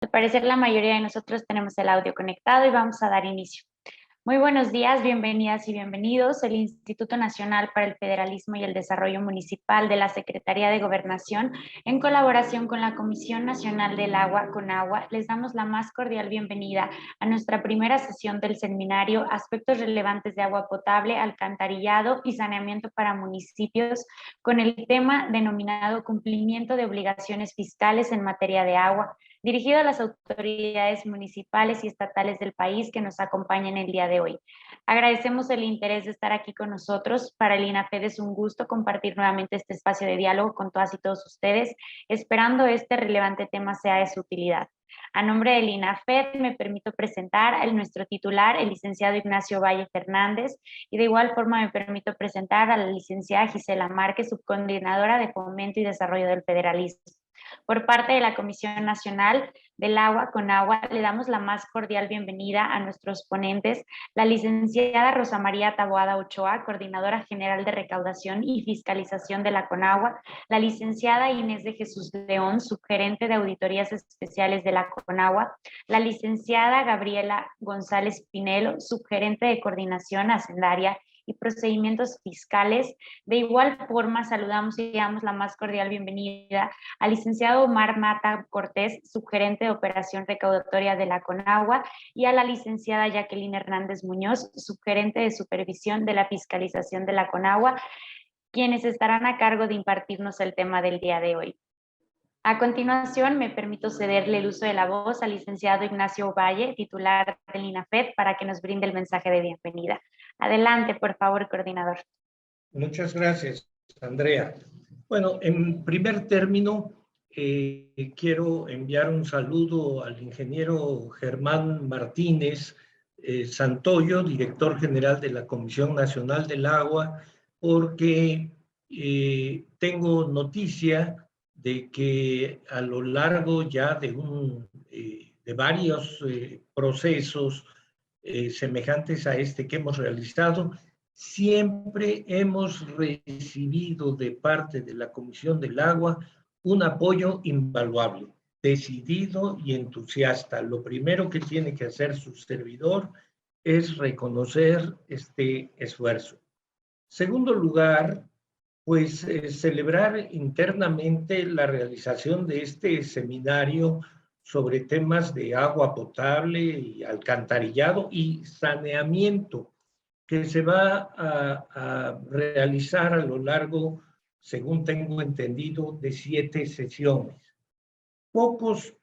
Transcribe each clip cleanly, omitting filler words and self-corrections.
Al parecer la mayoría de nosotros tenemos el audio conectado y vamos a dar inicio. Muy buenos días, bienvenidas y bienvenidos. El Instituto Nacional para el Federalismo y el Desarrollo Municipal de la Secretaría de Gobernación, en colaboración con la Comisión Nacional del Agua, CONAGUA, les damos la más cordial bienvenida a nuestra primera sesión del seminario Aspectos relevantes de agua potable, alcantarillado y saneamiento para municipios, con el tema denominado Cumplimiento de obligaciones fiscales en materia de agua, dirigido a las autoridades municipales y estatales del país que nos acompañan el día de hoy. Agradecemos el interés de estar aquí con nosotros. Para el INAFED es un gusto compartir nuevamente este espacio de diálogo con todas y todos ustedes, esperando este relevante tema sea de su utilidad. A nombre del INAFED me permito presentar a nuestro titular, el licenciado Ignacio Valle Fernández, y de igual forma me permito presentar a la licenciada Gisela Márquez, subcoordinadora de Fomento y Desarrollo del Federalismo. Por parte de la Comisión Nacional del Agua, CONAGUA, le damos la más cordial bienvenida a nuestros ponentes, la licenciada Rosa María Taboada Ochoa, Coordinadora General de Recaudación y Fiscalización de la CONAGUA, la licenciada Inés de Jesús León, subgerente de Auditorías Especiales de la CONAGUA, la licenciada Gabriela González Pinelo, subgerente de Coordinación Hacendaria y Procedimientos Fiscales. De igual forma, saludamos y damos la más cordial bienvenida al licenciado Omar Mata Cortés, subgerente de Operación Recaudatoria de la CONAGUA, y a la licenciada Jacqueline Hernández Muñoz, subgerente de Supervisión de la Fiscalización de la CONAGUA, quienes estarán a cargo de impartirnos el tema del día de hoy. A continuación, me permito cederle el uso de la voz al licenciado Ignacio Valle, titular del INAFED, para que nos brinde el mensaje de bienvenida. Adelante, por favor, coordinador. Muchas gracias, Andrea. Bueno, en primer término, quiero enviar un saludo al ingeniero Germán Martínez Santoyo, director general de la Comisión Nacional del Agua, porque tengo noticia de que a lo largo ya de varios procesos semejantes a este que hemos realizado, siempre hemos recibido de parte de la Comisión del Agua un apoyo invaluable, decidido y entusiasta. Lo primero que tiene que hacer su servidor es reconocer este esfuerzo. Segundo lugar, pues celebrar internamente la realización de este seminario sobre temas de agua potable y alcantarillado y saneamiento, que se va a realizar a lo largo, según tengo entendido, de 7 sesiones. Pocos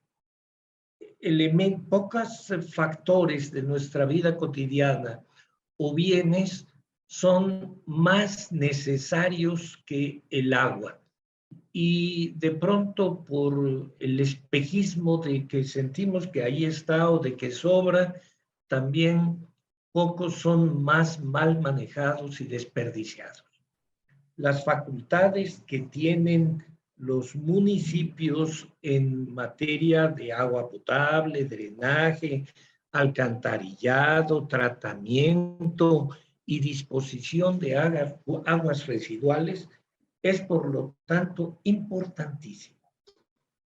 factores de nuestra vida cotidiana o bienes son más necesarios que el agua. Y de pronto, por el espejismo de que sentimos que ahí está o de que sobra, también pocos son más mal manejados y desperdiciados. Las facultades que tienen los municipios en materia de agua potable, drenaje, alcantarillado, tratamiento y disposición de aguas residuales es, por lo tanto, importantísimo.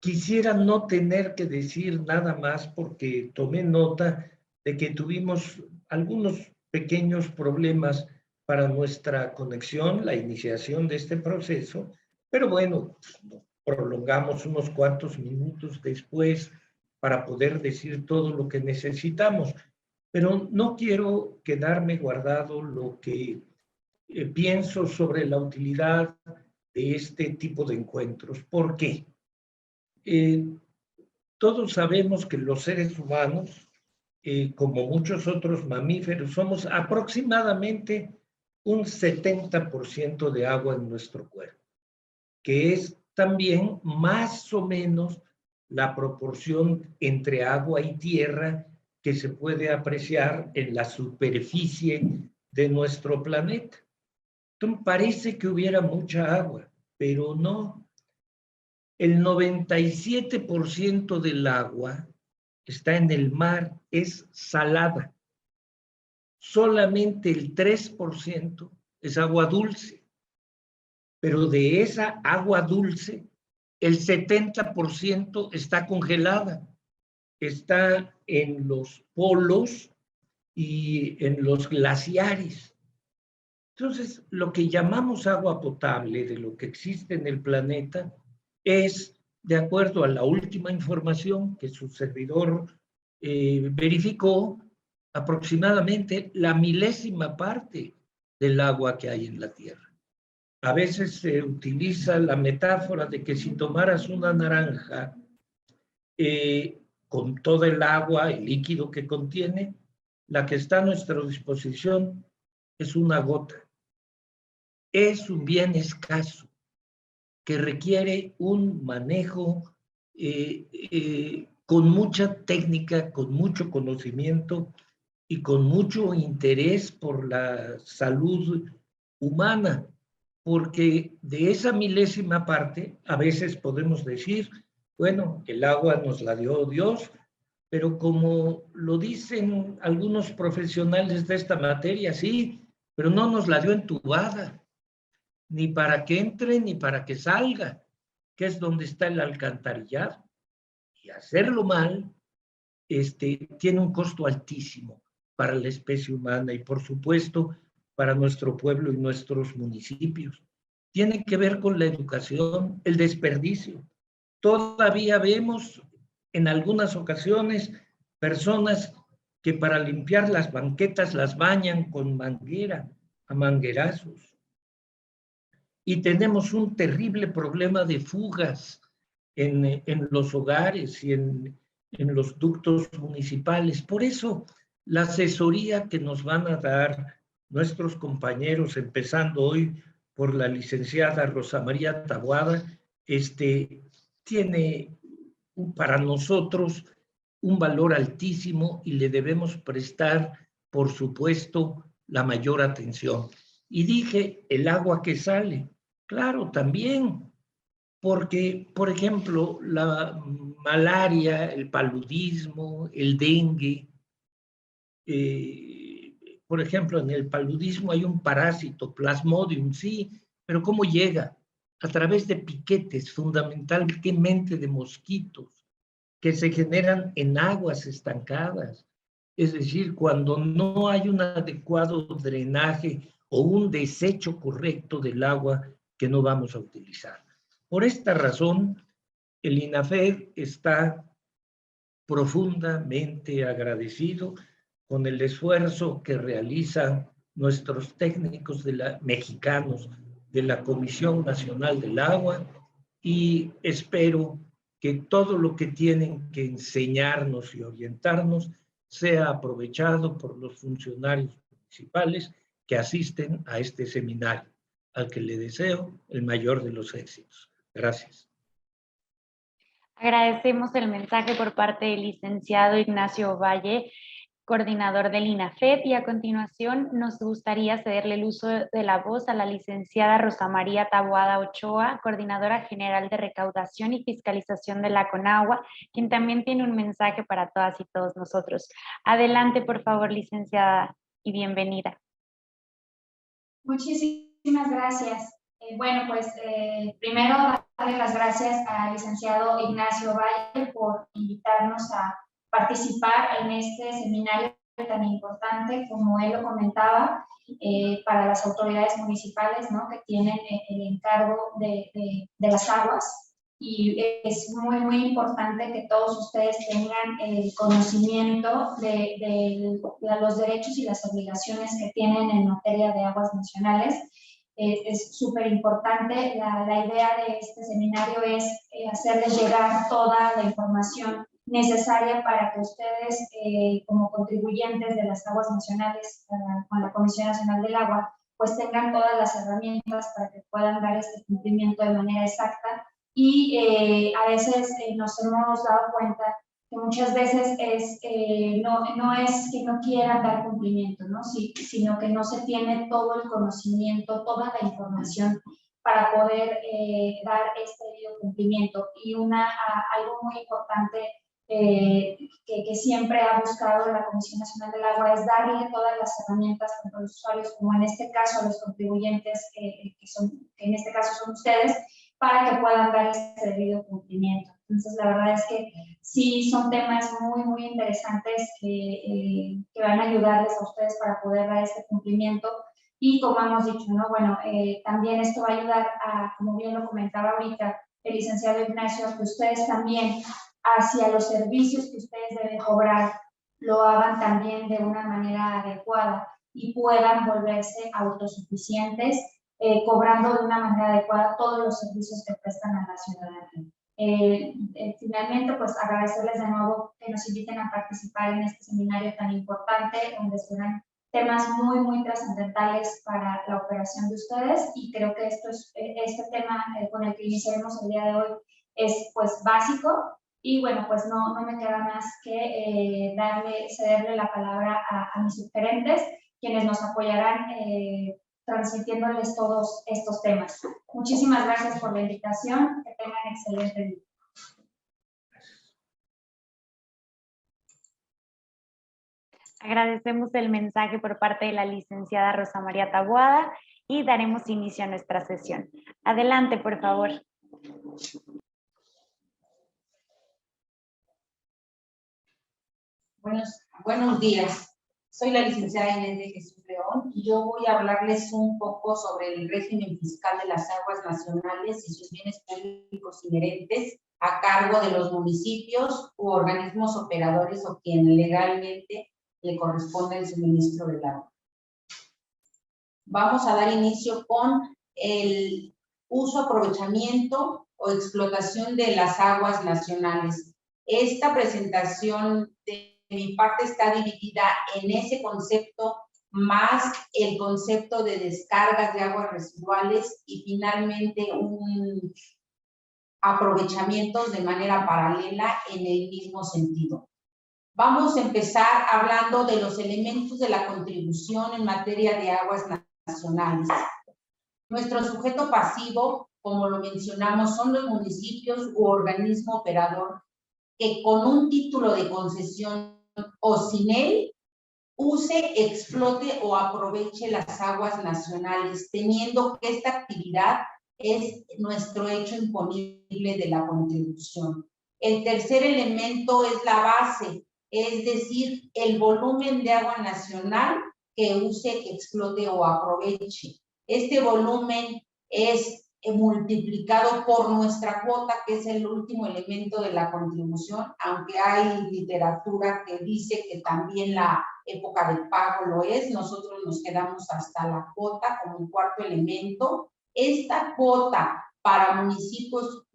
Quisiera no tener que decir nada más porque tomé nota de que tuvimos algunos pequeños problemas para nuestra conexión, la iniciación de este proceso, pero bueno, prolongamos unos cuantos minutos después para poder decir todo lo que necesitamos. Pero no quiero quedarme guardado lo que pienso sobre la utilidad de este tipo de encuentros. ¿Por qué? Todos sabemos que los seres humanos, como muchos otros mamíferos, somos aproximadamente un 70% de agua en nuestro cuerpo, que es también más o menos la proporción entre agua y tierra que se puede apreciar en la superficie de nuestro planeta. Entonces, parece que hubiera mucha agua, pero no. El 97% del agua está en el mar, es salada. Solamente el 3% es agua dulce. Pero de esa agua dulce, el 70% está congelada. está en los polos y en los glaciares. Entonces, lo que llamamos agua potable de lo que existe en el planeta es, de acuerdo a la última información que su servidor verificó, aproximadamente la milésima parte del agua que hay en la Tierra. A veces se utiliza la metáfora de que si tomaras una naranja con todo el agua, el líquido que contiene, la que está a nuestra disposición es una gota. Es un bien escaso que requiere un manejo con mucha técnica, con mucho conocimiento y con mucho interés por la salud humana, porque de esa milésima parte a veces podemos decir, bueno, el agua nos la dio Dios, pero como lo dicen algunos profesionales de esta materia, sí, pero no nos la dio entubada, ni para que entre ni para que salga, que es donde está el alcantarillado. Y hacerlo mal tiene un costo altísimo para la especie humana y, por supuesto, para nuestro pueblo y nuestros municipios. Tiene que ver con la educación, el desperdicio. Todavía vemos en algunas ocasiones personas que para limpiar las banquetas las bañan con manguera, a manguerazos. Y tenemos un terrible problema de fugas en los hogares y en los ductos municipales. Por eso, la asesoría que nos van a dar nuestros compañeros, empezando hoy por la licenciada Rosa María Taboada, tiene para nosotros un valor altísimo y le debemos prestar, por supuesto, la mayor atención. Y dije, el agua que sale, claro, también, porque, por ejemplo, la malaria, el paludismo, el dengue, por ejemplo, en el paludismo hay un parásito, Plasmodium, sí, pero ¿cómo llega? A través de piquetes, fundamentalmente de mosquitos, que se generan en aguas estancadas. Es decir, cuando no hay un adecuado drenaje o un desecho correcto del agua que no vamos a utilizar. Por esta razón, el INAFED está profundamente agradecido con el esfuerzo que realizan nuestros técnicos mexicanos de la Comisión Nacional del Agua y espero que todo lo que tienen que enseñarnos y orientarnos sea aprovechado por los funcionarios municipales que asisten a este seminario, al que le deseo el mayor de los éxitos. Gracias. Agradecemos el mensaje por parte del licenciado Ignacio Valle, coordinador del INAFED, y a continuación nos gustaría cederle el uso de la voz a la licenciada Rosa María Taboada Ochoa, coordinadora general de recaudación y fiscalización de la CONAGUA, quien también tiene un mensaje para todas y todos nosotros. Adelante, por favor, licenciada, y bienvenida. Muchísimas gracias. Bueno, pues primero darle las gracias al licenciado Ignacio Valle por invitarnos a participar en este seminario tan importante, como él lo comentaba, para las autoridades municipales, ¿no?, que tienen el encargo de las aguas. Y es muy, muy importante que todos ustedes tengan el conocimiento de los derechos y las obligaciones que tienen en materia de aguas nacionales. Es súper importante. La idea de este seminario es hacerles llegar toda la información necesaria para que ustedes, como contribuyentes de las aguas nacionales con la Comisión Nacional del Agua, pues tengan todas las herramientas para que puedan dar este cumplimiento de manera exacta. Y a veces nos hemos dado cuenta que muchas veces no es que no quieran dar cumplimiento, ¿no?, sino que no se tiene todo el conocimiento, toda la información para poder dar este debido cumplimiento. Y algo muy importante que siempre ha buscado la Comisión Nacional del Agua es darle todas las herramientas tanto a los usuarios como en este caso a los contribuyentes, que en este caso son ustedes, para que puedan dar este debido cumplimiento. Entonces, la verdad es que sí son temas muy, muy interesantes que van a ayudarles a ustedes para poder dar este cumplimiento. Y como hemos dicho, ¿no? Bueno, también esto va a ayudar a, como bien lo comentaba ahorita el licenciado Ignacio, que ustedes también hacia los servicios que ustedes deben cobrar lo hagan también de una manera adecuada y puedan volverse autosuficientes, cobrando de una manera adecuada todos los servicios que prestan a la ciudadanía. Finalmente, pues agradecerles de nuevo que nos inviten a participar en este seminario tan importante, donde serán temas muy, muy trascendentales para la operación de ustedes, y creo que este tema con el que iniciaremos el día de hoy es pues básico. Y bueno, pues no me queda más que cederle la palabra a mis sugerentes, quienes nos apoyarán transmitiéndoles todos estos temas. Muchísimas gracias por la invitación. Que tengan excelente día. Agradecemos el mensaje por parte de la licenciada Rosa María Taboada y daremos inicio a nuestra sesión. Adelante, por favor. Buenos días. Soy la licenciada Inés de Jesús León y yo voy a hablarles un poco sobre el régimen fiscal de las aguas nacionales y sus bienes públicos inherentes a cargo de los municipios u organismos operadores o quien legalmente le corresponde el suministro del agua. Vamos a dar inicio con el uso, aprovechamiento o explotación de las aguas nacionales. Esta presentación de mi parte está dividida en ese concepto más el concepto de descargas de aguas residuales y finalmente un aprovechamiento de manera paralela en el mismo sentido. Vamos a empezar hablando de los elementos de la contribución en materia de aguas nacionales. Nuestro sujeto pasivo, como lo mencionamos, son los municipios u organismo operador que con un título de concesión o sin él use, explote o aproveche las aguas nacionales, teniendo que esta actividad es nuestro hecho imponible de la contribución. El tercer elemento es la base, es decir, el volumen de agua nacional que use, explote o aproveche. Este volumen es multiplicado por nuestra cuota, que es el último elemento de la contribución, aunque hay literatura que dice que también la época de pago lo es. Nosotros nos quedamos hasta la cuota como un cuarto elemento. Esta cuota para municipios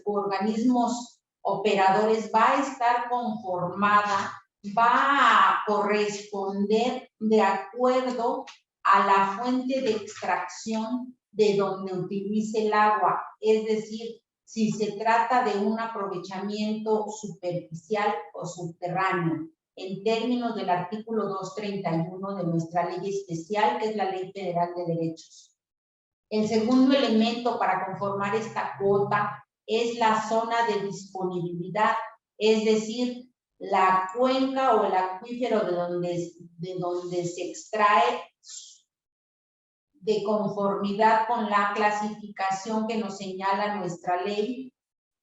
u organismos operadores va a estar conformada, va a corresponder de acuerdo a la fuente de extracción de donde utilice el agua, es decir, si se trata de un aprovechamiento superficial o subterráneo, en términos del artículo 231 de nuestra ley especial, que es la Ley Federal de Derechos. El segundo elemento para conformar esta cuota es la zona de disponibilidad, es decir, la cuenca o el acuífero de donde se extrae, de conformidad con la clasificación que nos señala nuestra ley.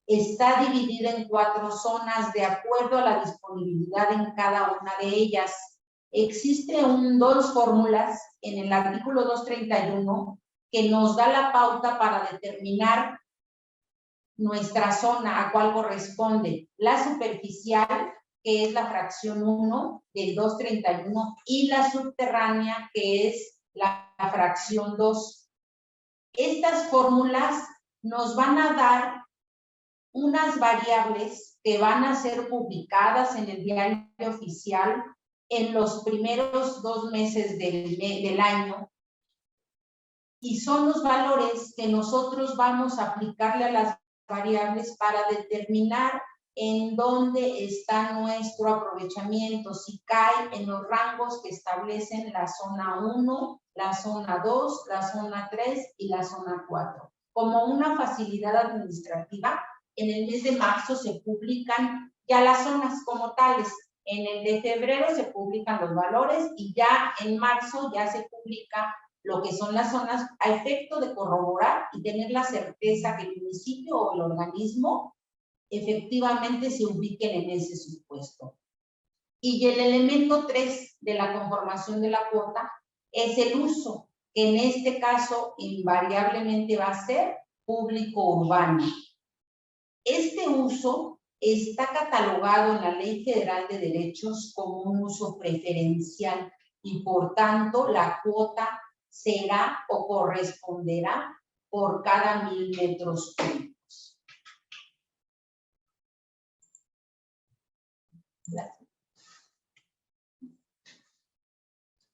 Está dividida en 4 zonas de acuerdo a la disponibilidad en cada una de ellas. Existen 2 fórmulas en el artículo 231 que nos da la pauta para determinar nuestra zona a cuál corresponde. La superficial, que es la fracción 1 del 231, y la subterránea, que es la fracción 2. Estas fórmulas nos van a dar unas variables que van a ser publicadas en el diario oficial en los primeros 2 meses del año, y son los valores que nosotros vamos a aplicarle a las variables para determinar en dónde está nuestro aprovechamiento, si cae en los rangos que establecen la zona 1, la zona 2, la zona 3 y la zona 4. Como una facilidad administrativa, en el mes de marzo se publican ya las zonas como tales. En el de febrero se publican los valores y ya en marzo ya se publica lo que son las zonas a efecto de corroborar y tener la certeza que el municipio o el organismo efectivamente se ubiquen en ese supuesto. Y el elemento 3 de la conformación de la cuota es el uso, que en este caso invariablemente va a ser público urbano. Este uso está catalogado en la Ley Federal de Derechos como un uso preferencial y por tanto la cuota será o corresponderá por cada 1000 metros cúbicos.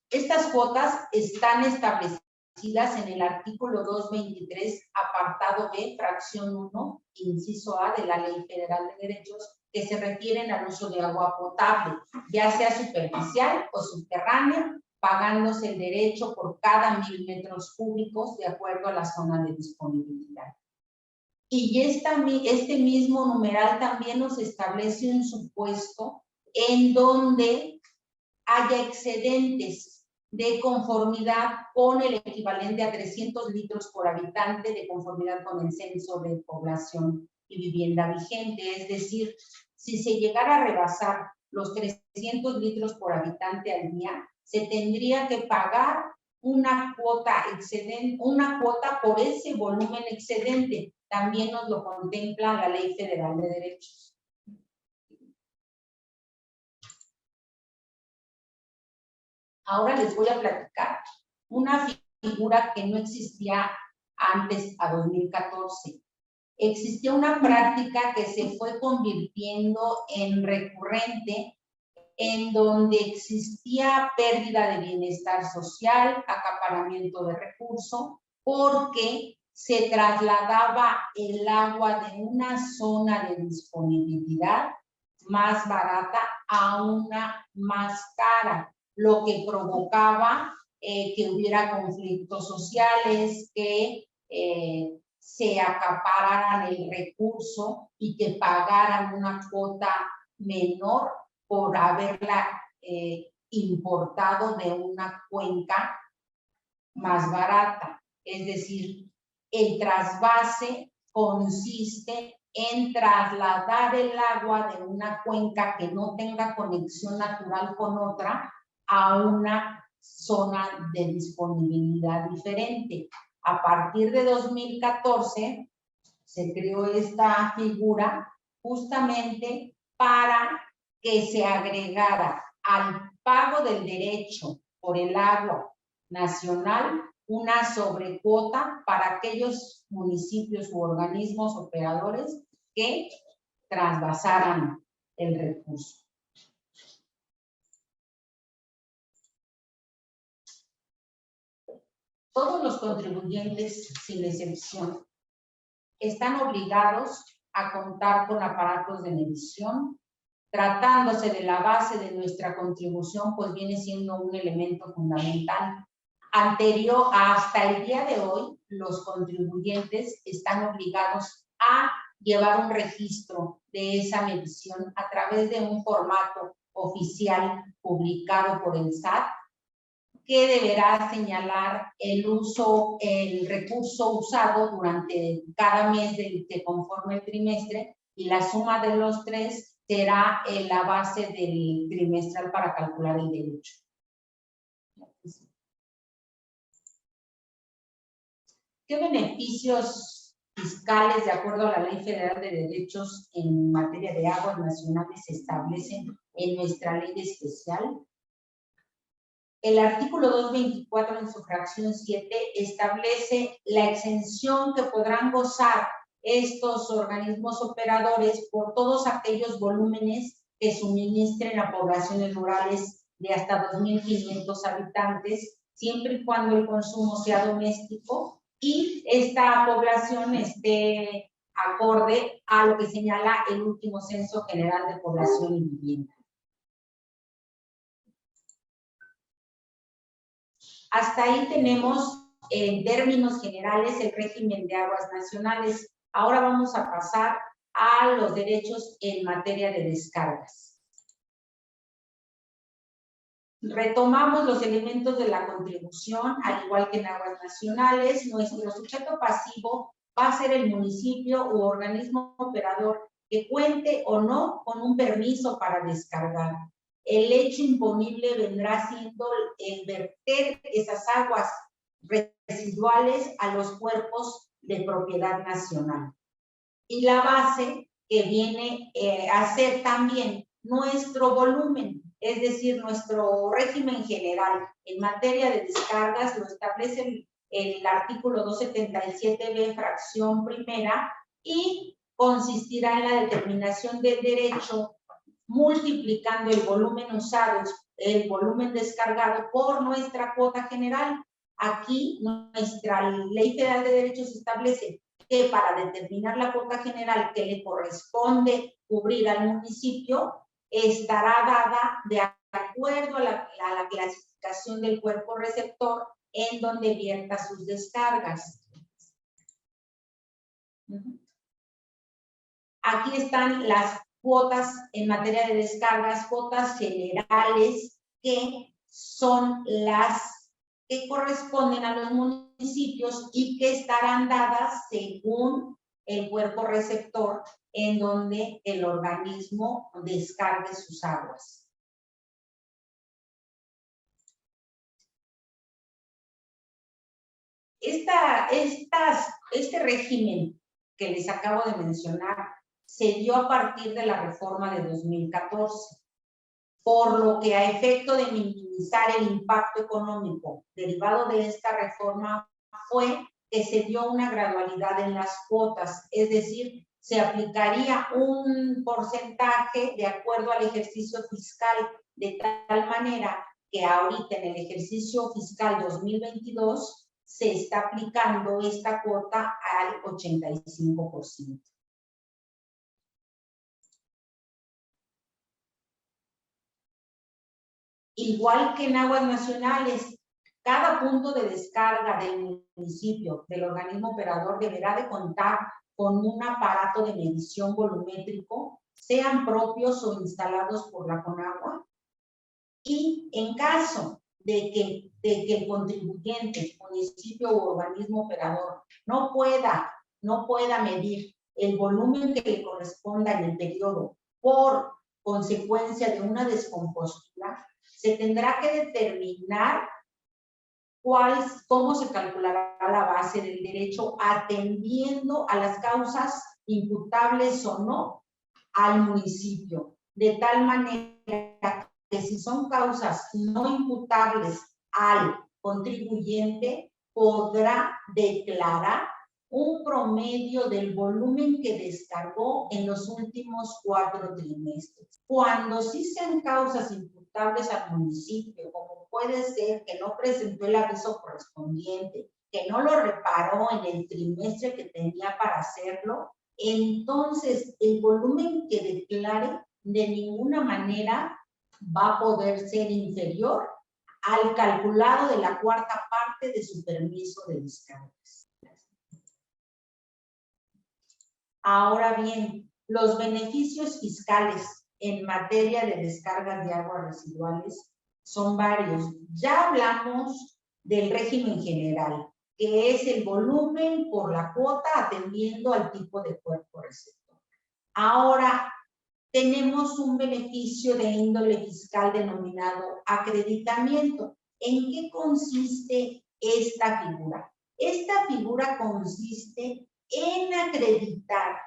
Estas cuotas están establecidas en el artículo 223, apartado B, fracción 1, inciso A de la Ley Federal de Derechos, que se refieren al uso de agua potable, ya sea superficial o subterránea, pagándose el derecho por cada 1000 metros cúbicos de acuerdo a la zona de disponibilidad. Y este mismo numeral también nos establece un supuesto en donde haya excedentes de conformidad con el equivalente a 300 litros por habitante de conformidad con el censo de población y vivienda vigente. Es decir, si se llegara a rebasar los 300 litros por habitante al día, se tendría que pagar una cuota excedente, una cuota por ese volumen excedente. También nos lo contempla la Ley Federal de Derechos. Ahora les voy a platicar una figura que no existía antes a 2014. Existía una práctica que se fue convirtiendo en recurrente, en donde existía pérdida de bienestar social, acaparamiento de recursos, porque se trasladaba el agua de una zona de disponibilidad más barata a una más cara, lo que provocaba que hubiera conflictos sociales, que se acapararan el recurso y que pagaran una cuota menor por haberla importado de una cuenca más barata. Es decir, el trasvase consiste en trasladar el agua de una cuenca que no tenga conexión natural con otra a una zona de disponibilidad diferente. A partir de 2014 se creó esta figura justamente para que se agregara al pago del derecho por el agua nacional una sobrecuota para aquellos municipios u organismos operadores que trasvasaran el recurso. Todos los contribuyentes, sin excepción, están obligados a contar con aparatos de medición. Tratándose de la base de nuestra contribución, pues viene siendo un elemento fundamental. Anterior hasta el día de hoy, los contribuyentes están obligados a llevar un registro de esa medición a través de un formato oficial publicado por el SAT, que deberá señalar el recurso usado durante cada mes que conforme el trimestre, y la suma de los tres será la base del trimestral para calcular el derecho. ¿Qué beneficios fiscales, de acuerdo a la Ley Federal de Derechos en materia de aguas nacionales, se establecen en nuestra ley especial? El artículo 224 en su fracción 7 establece la exención que podrán gozar estos organismos operadores por todos aquellos volúmenes que suministren a poblaciones rurales de hasta 2.500 habitantes, siempre y cuando el consumo sea doméstico y esta población esté acorde a lo que señala el último Censo General de Población y Vivienda. Hasta ahí tenemos, en términos generales, el régimen de aguas nacionales. Ahora vamos a pasar a los derechos en materia de descargas. Retomamos los elementos de la contribución, al igual que en aguas nacionales. Nuestro sujeto pasivo va a ser el municipio u organismo operador que cuente o no con un permiso para descargar. El hecho imponible vendrá siendo el verter esas aguas residuales a los cuerpos de propiedad nacional. Y la base que viene a ser también nuestro volumen, es decir, nuestro régimen general en materia de descargas lo establece el artículo 277b, fracción primera, y consistirá en la determinación del derecho multiplicando el volumen usado, el volumen descargado por nuestra cuota general. Aquí nuestra Ley Federal de Derechos establece que para determinar la cuota general que le corresponde cubrir al municipio estará dada de acuerdo a la clasificación del cuerpo receptor en donde vierta sus descargas. Aquí están las cuotas en materia de descargas, cuotas generales que son las que corresponden a los municipios y que estarán dadas según el cuerpo receptor en donde el organismo descargue sus aguas. Este régimen que les acabo de mencionar se dio a partir de la reforma de 2014. Por lo que a efecto de minimizar el impacto económico derivado de esta reforma fue que se dio una gradualidad en las cuotas, es decir, se aplicaría un porcentaje de acuerdo al ejercicio fiscal, de tal manera que ahorita en el ejercicio fiscal 2022 se está aplicando esta cuota al 85%. Igual que en aguas nacionales, cada punto de descarga del municipio, del organismo operador, deberá de contar con un aparato de medición volumétrico, sean propios o instalados por la Conagua. Y en caso de que el contribuyente, municipio u organismo operador no pueda medir el volumen que le corresponda en el periodo por consecuencia de una descompostura, se tendrá que determinar cómo se calculará la base del derecho atendiendo a las causas imputables o no al municipio, de tal manera que si son causas no imputables al contribuyente, podrá declarar un promedio del volumen que descargó en los últimos 4 trimestres. Cuando sí sean causas imputables al municipio, como puede ser que no presentó el aviso correspondiente, que no lo reparó en el trimestre que tenía para hacerlo, entonces el volumen que declare de ninguna manera va a poder ser inferior al calculado de la 4ª parte de su permiso de descargas. Ahora bien, los beneficios fiscales en materia de descargas de aguas residuales son varios. Ya hablamos del régimen general, que es el volumen por la cuota atendiendo al tipo de cuerpo receptor. Ahora tenemos un beneficio de índole fiscal denominado acreditamiento. ¿En qué consiste esta figura? Esta figura consiste en acreditar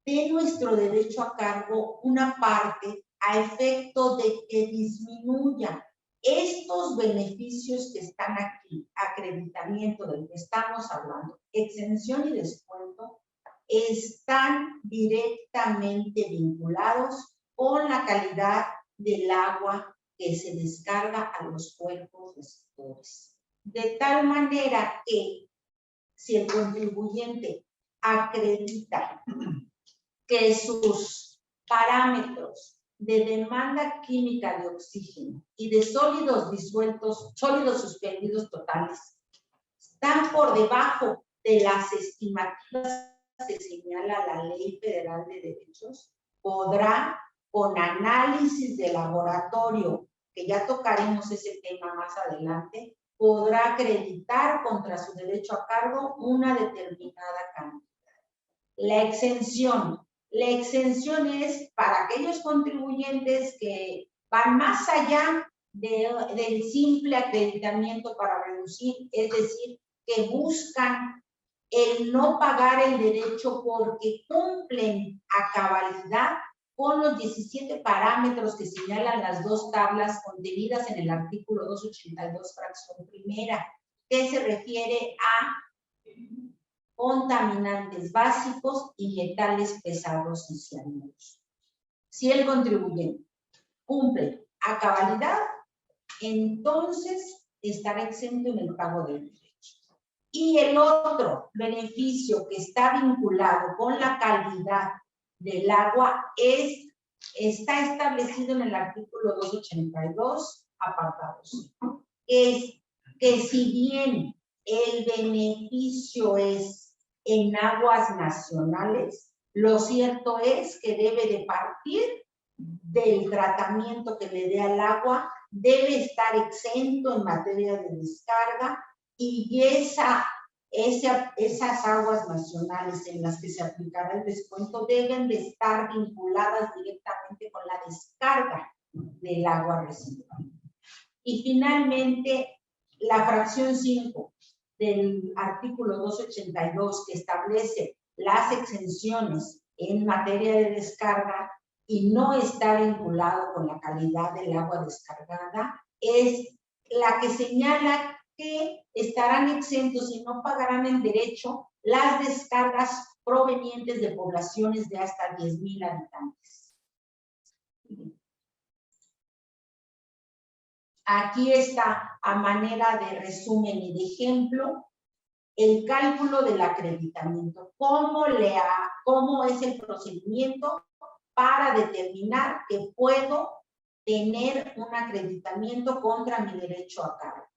de nuestro derecho a cargo una parte a efecto de que disminuya estos beneficios que están aquí, acreditamiento del que estamos hablando, exención y descuento, están directamente vinculados con la calidad del agua que se descarga a los cuerpos receptores. De tal manera que si el contribuyente acredita que sus parámetros de demanda química de oxígeno y de sólidos disueltos, sólidos suspendidos totales, están por debajo de las estimativas que señala la Ley Federal de Derechos, podrá, con análisis de laboratorio, que ya tocaremos ese tema más adelante, podrá acreditar contra su derecho a cargo una determinada cantidad. La exención La exención es para aquellos contribuyentes que van más allá del simple acreditamiento para reducir, es decir, que buscan el no pagar el derecho porque cumplen a cabalidad con los 17 parámetros que señalan las dos tablas contenidas en el artículo 282, fracción primera, que se refiere a contaminantes básicos y metales pesados y cianuros. Si el contribuyente cumple a cabalidad, entonces estará exento en el pago del derecho. Y el otro beneficio que está vinculado con la calidad del agua está establecido en el artículo 282, apartado 5. Es que si bien el beneficio es en aguas nacionales, lo cierto es que debe de partir del tratamiento que le dé al agua, debe estar exento en materia de descarga y esas aguas nacionales en las que se aplicará el descuento deben de estar vinculadas directamente con la descarga del agua residual. Y finalmente, la fracción 5 del artículo 282 que establece las exenciones en materia de descarga y no está vinculado con la calidad del agua descargada, es la que señala que estarán exentos y no pagarán en derecho las descargas provenientes de poblaciones de hasta 10,000 habitantes. Aquí está, a manera de resumen y de ejemplo, el cálculo del acreditamiento. ¿Cómo es el procedimiento para determinar que puedo tener un acreditamiento contra mi derecho a cargo?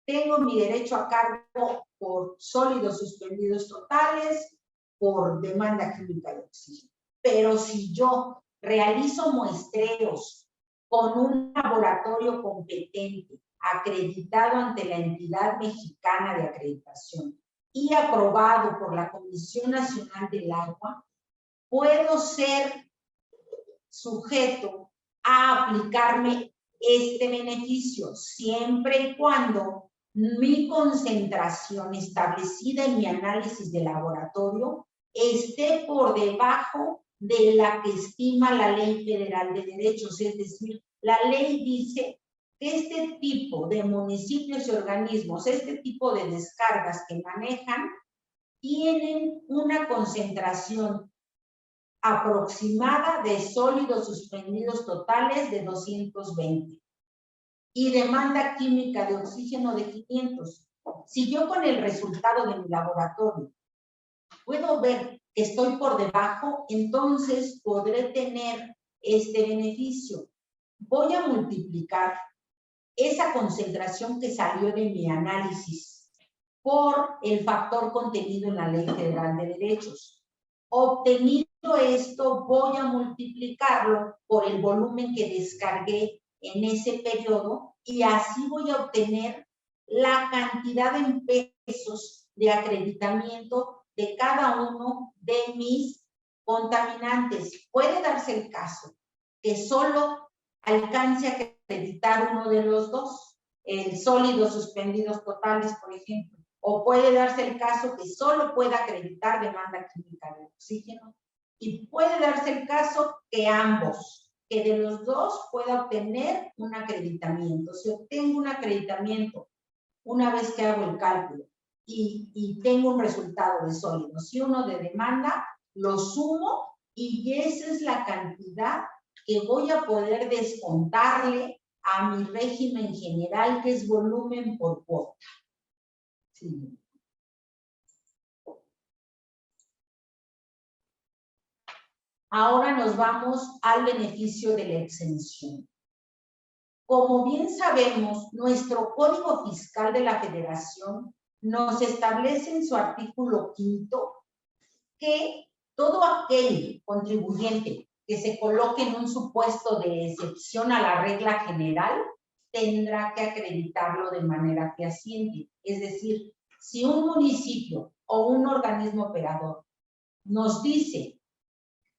Tengo mi derecho a cargo por sólidos suspendidos totales, por demanda química de oxígeno. Pero si yo realizo muestreos con un laboratorio competente, acreditado ante la entidad mexicana de acreditación y aprobado por la Comisión Nacional del Agua, puedo ser sujeto a aplicarme este beneficio siempre y cuando mi concentración establecida en mi análisis de laboratorio esté por debajo de la que estima la Ley Federal de Derechos. Es decir, la ley dice que este tipo de municipios y organismos, este tipo de descargas que manejan, tienen una concentración aproximada de sólidos suspendidos totales de 220 y demanda química de oxígeno de 500. Si yo con el resultado de mi laboratorio puedo ver que estoy por debajo, entonces podré tener este beneficio. Voy a multiplicar esa concentración que salió de mi análisis por el factor contenido en la Ley Federal de Derechos. Obtenido esto, voy a multiplicarlo por el volumen que descargué en ese periodo y así voy a obtener la cantidad en pesos de acreditamiento de cada uno de mis contaminantes. Puede darse el caso que solo alcance a acreditar uno de los dos, el sólidos suspendidos totales, por ejemplo, o puede darse el caso que solo pueda acreditar demanda química de oxígeno, y puede darse el caso que ambos, que de los dos pueda obtener un acreditamiento. Si obtengo un acreditamiento una vez que hago el cálculo y tengo un resultado de sólidos y uno de demanda, lo sumo y esa es la cantidad que voy a poder descontarle a mi régimen general, que es volumen por cuota. Sí. Ahora nos vamos al beneficio de la exención. Como bien sabemos, nuestro Código Fiscal de la Federación nos establece en su artículo 5 que todo aquel contribuyente que se coloque en un supuesto de excepción a la regla general tendrá que acreditarlo de manera fehaciente. Es decir, si un municipio o un organismo operador nos dice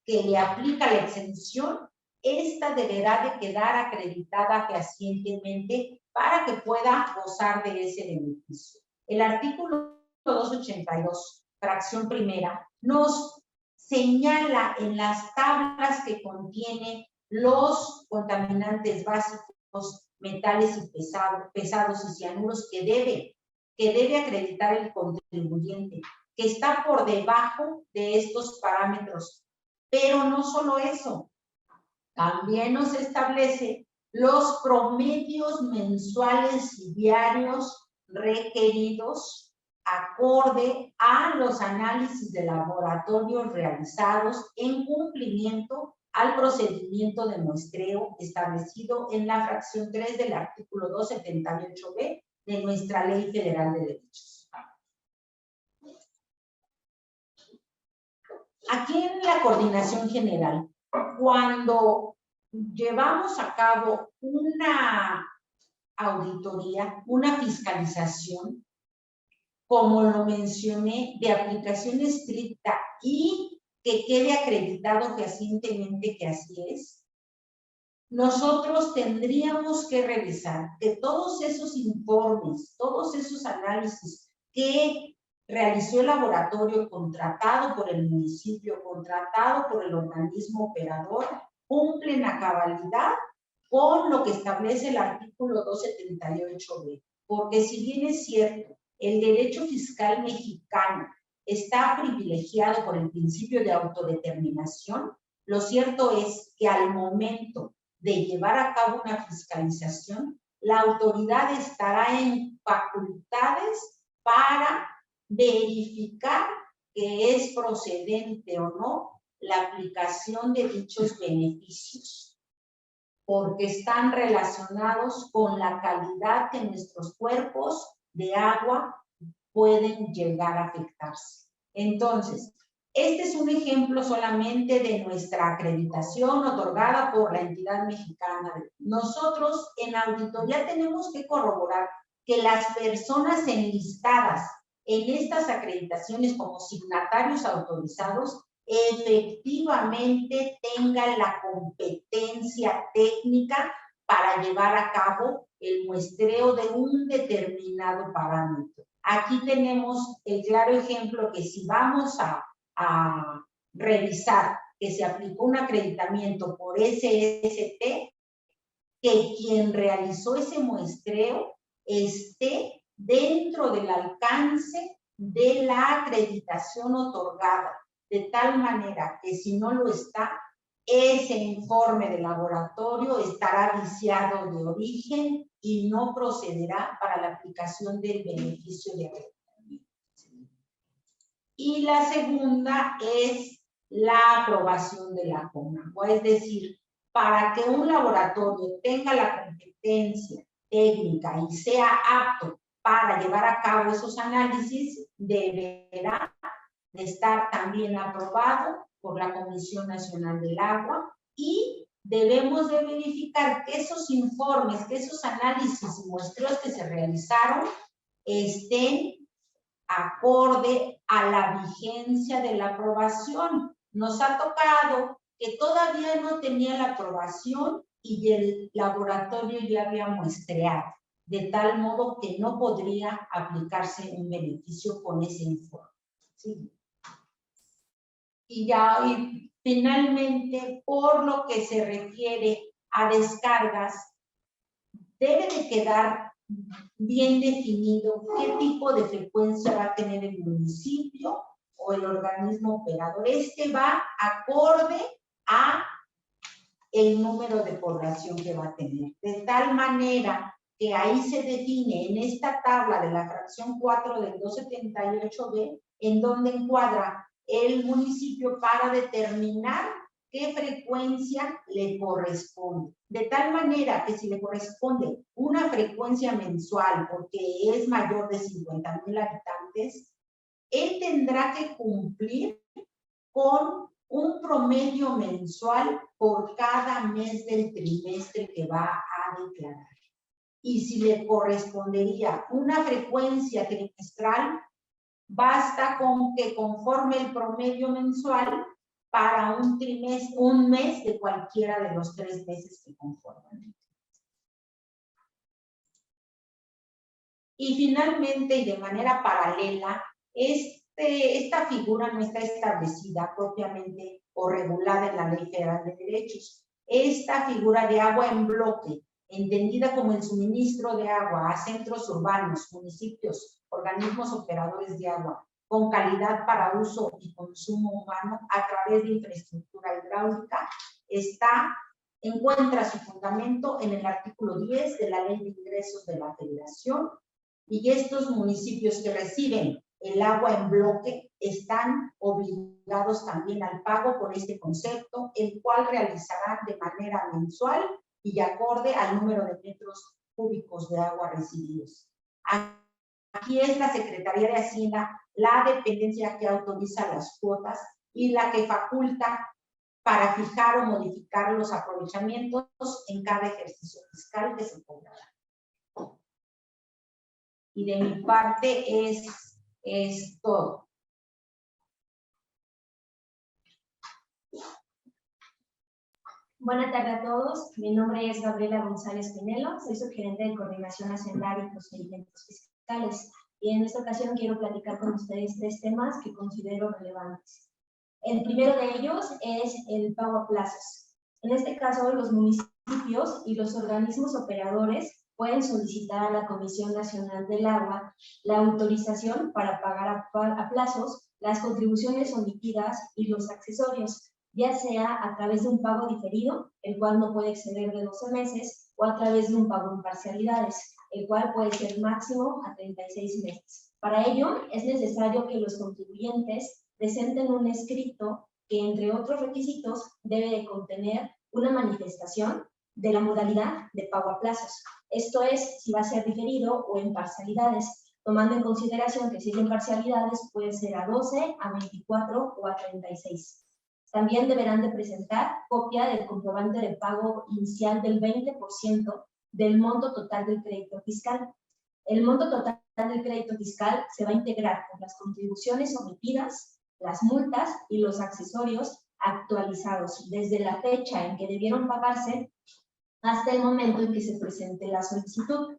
que le aplica la exención, esta deberá de quedar acreditada fehacientemente para que pueda gozar de ese beneficio. El artículo 282, fracción primera, nos señala en las tablas que contiene los contaminantes básicos, metales y pesados y cianuros que debe acreditar el contribuyente, que está por debajo de estos parámetros. Pero no solo eso, también nos establece los promedios mensuales y diarios requeridos acorde a los análisis de laboratorio realizados en cumplimiento al procedimiento de muestreo establecido en la fracción 3 del artículo 278b de nuestra Ley Federal de Derechos. Aquí en la Coordinación General, cuando llevamos a cabo una auditoría, una fiscalización, como lo mencioné, de aplicación estricta y que quede acreditado fehacientemente que así es, nosotros tendríamos que revisar que todos esos informes, todos esos análisis que realizó el laboratorio contratado por el municipio, contratado por el organismo operador, cumplen a cabalidad con lo que establece el artículo 278b. Porque si bien es cierto, el derecho fiscal mexicano está privilegiado por el principio de autodeterminación, lo cierto es que al momento de llevar a cabo una fiscalización, la autoridad estará en facultades para verificar que es procedente o no la aplicación de dichos beneficios, porque están relacionados con la calidad que nuestros cuerpos de agua pueden llegar a afectarse. Entonces, este es un ejemplo solamente de nuestra acreditación otorgada por la entidad mexicana. Nosotros en auditoría tenemos que corroborar que las personas enlistadas en estas acreditaciones como signatarios autorizados efectivamente tengan la competencia técnica para llevar a cabo el muestreo de un determinado parámetro. Aquí tenemos el claro ejemplo que si vamos a revisar que se aplicó un acreditamiento por SST, que quien realizó ese muestreo esté dentro del alcance de la acreditación otorgada, de tal manera que si no lo está, ese informe de laboratorio estará viciado de origen y no procederá para la aplicación del beneficio de acreditación. Y la segunda es la aprobación de la CONAGUA, es decir, para que un laboratorio tenga la competencia técnica y sea apto para llevar a cabo esos análisis, deberá de estar también aprobado por la Comisión Nacional del Agua y debemos de verificar que esos informes, que esos análisis y muestreos que se realizaron estén acorde a la vigencia de la aprobación. Nos ha tocado que todavía no tenía la aprobación y el laboratorio ya había muestreado, de tal modo que no podría aplicarse un beneficio con ese informe. ¿Sí? Y finalmente, por lo que se refiere a descargas, debe de quedar bien definido qué tipo de frecuencia va a tener el municipio o el organismo operador. Este va acorde a el número de población que va a tener. De tal manera que ahí se define en esta tabla de la fracción 4 del 278b, en donde encuadra el municipio para determinar qué frecuencia le corresponde. De tal manera que si le corresponde una frecuencia mensual porque es mayor de 50,000 habitantes, él tendrá que cumplir con un promedio mensual por cada mes del trimestre que va a declarar. Y si le correspondería una frecuencia trimestral, basta con que conforme el promedio mensual para un mes de cualquiera de los 3 meses que conforman. Y finalmente, y de manera paralela, esta figura no está establecida propiamente o regulada en la Ley Federal de Derechos. Esta figura de agua en bloque, entendida como el suministro de agua a centros urbanos, municipios, organismos operadores de agua, con calidad para uso y consumo humano a través de infraestructura hidráulica, encuentra su fundamento en el artículo 10 de la Ley de Ingresos de la Federación, y estos municipios que reciben el agua en bloque están obligados también al pago por este concepto, el cual realizarán de manera mensual y acorde al número de metros cúbicos de agua recibidos. Aquí es la Secretaría de Hacienda la dependencia que autoriza las cuotas y la que faculta para fijar o modificar los aprovechamientos en cada ejercicio fiscal que se cobrará. Y de mi parte es todo. Buenas tardes a todos. Mi nombre es Gabriela González Pinelo. Soy subgerente de Coordinación Hacendaria y Procedimientos Fiscales. Y en esta ocasión quiero platicar con ustedes 3 temas que considero relevantes. El primero de ellos es el pago a plazos. En este caso, los municipios y los organismos operadores pueden solicitar a la Comisión Nacional del Agua la autorización para pagar a plazos las contribuciones omitidas y los accesorios, ya sea a través de un pago diferido, el cual no puede exceder de 12 meses, o a través de un pago en parcialidades, el cual puede ser máximo a 36 meses. Para ello, es necesario que los contribuyentes presenten un escrito que, entre otros requisitos, debe de contener una manifestación de la modalidad de pago a plazos. Esto es, si va a ser diferido o en parcialidades, tomando en consideración que si es en parcialidades puede ser a 12, a 24 o a 36. También deberán de presentar copia del comprobante de pago inicial del 20% del monto total del crédito fiscal. El monto total del crédito fiscal se va a integrar con las contribuciones omitidas, las multas y los accesorios actualizados desde la fecha en que debieron pagarse hasta el momento en que se presente la solicitud.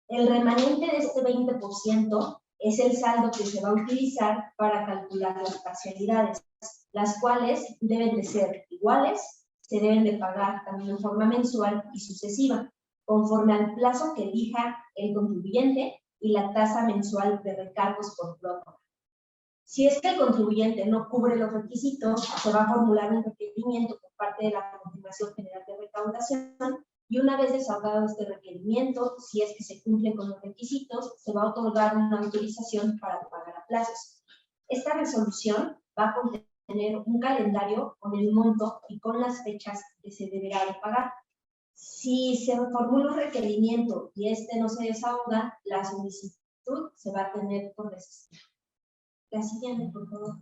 El remanente de este 20% es el saldo que se va a utilizar para calcular las parcialidades, las cuales deben de ser iguales, se deben de pagar también en forma mensual y sucesiva, conforme al plazo que elija el contribuyente y la tasa mensual de recargos por prórroga. Si es que el contribuyente no cubre los requisitos, se va a formular un requerimiento por parte de la Coordinación General de Recaudación y una vez desahogado este requerimiento, si es que se cumple con los requisitos, se va a otorgar una autorización para pagar a plazos. Esta resolución va a contener un calendario con el monto y con las fechas que se deberá de pagar. Si se formula un requerimiento y este no se desahoga, la solicitud se va a tener por desistida. La siguiente, por favor.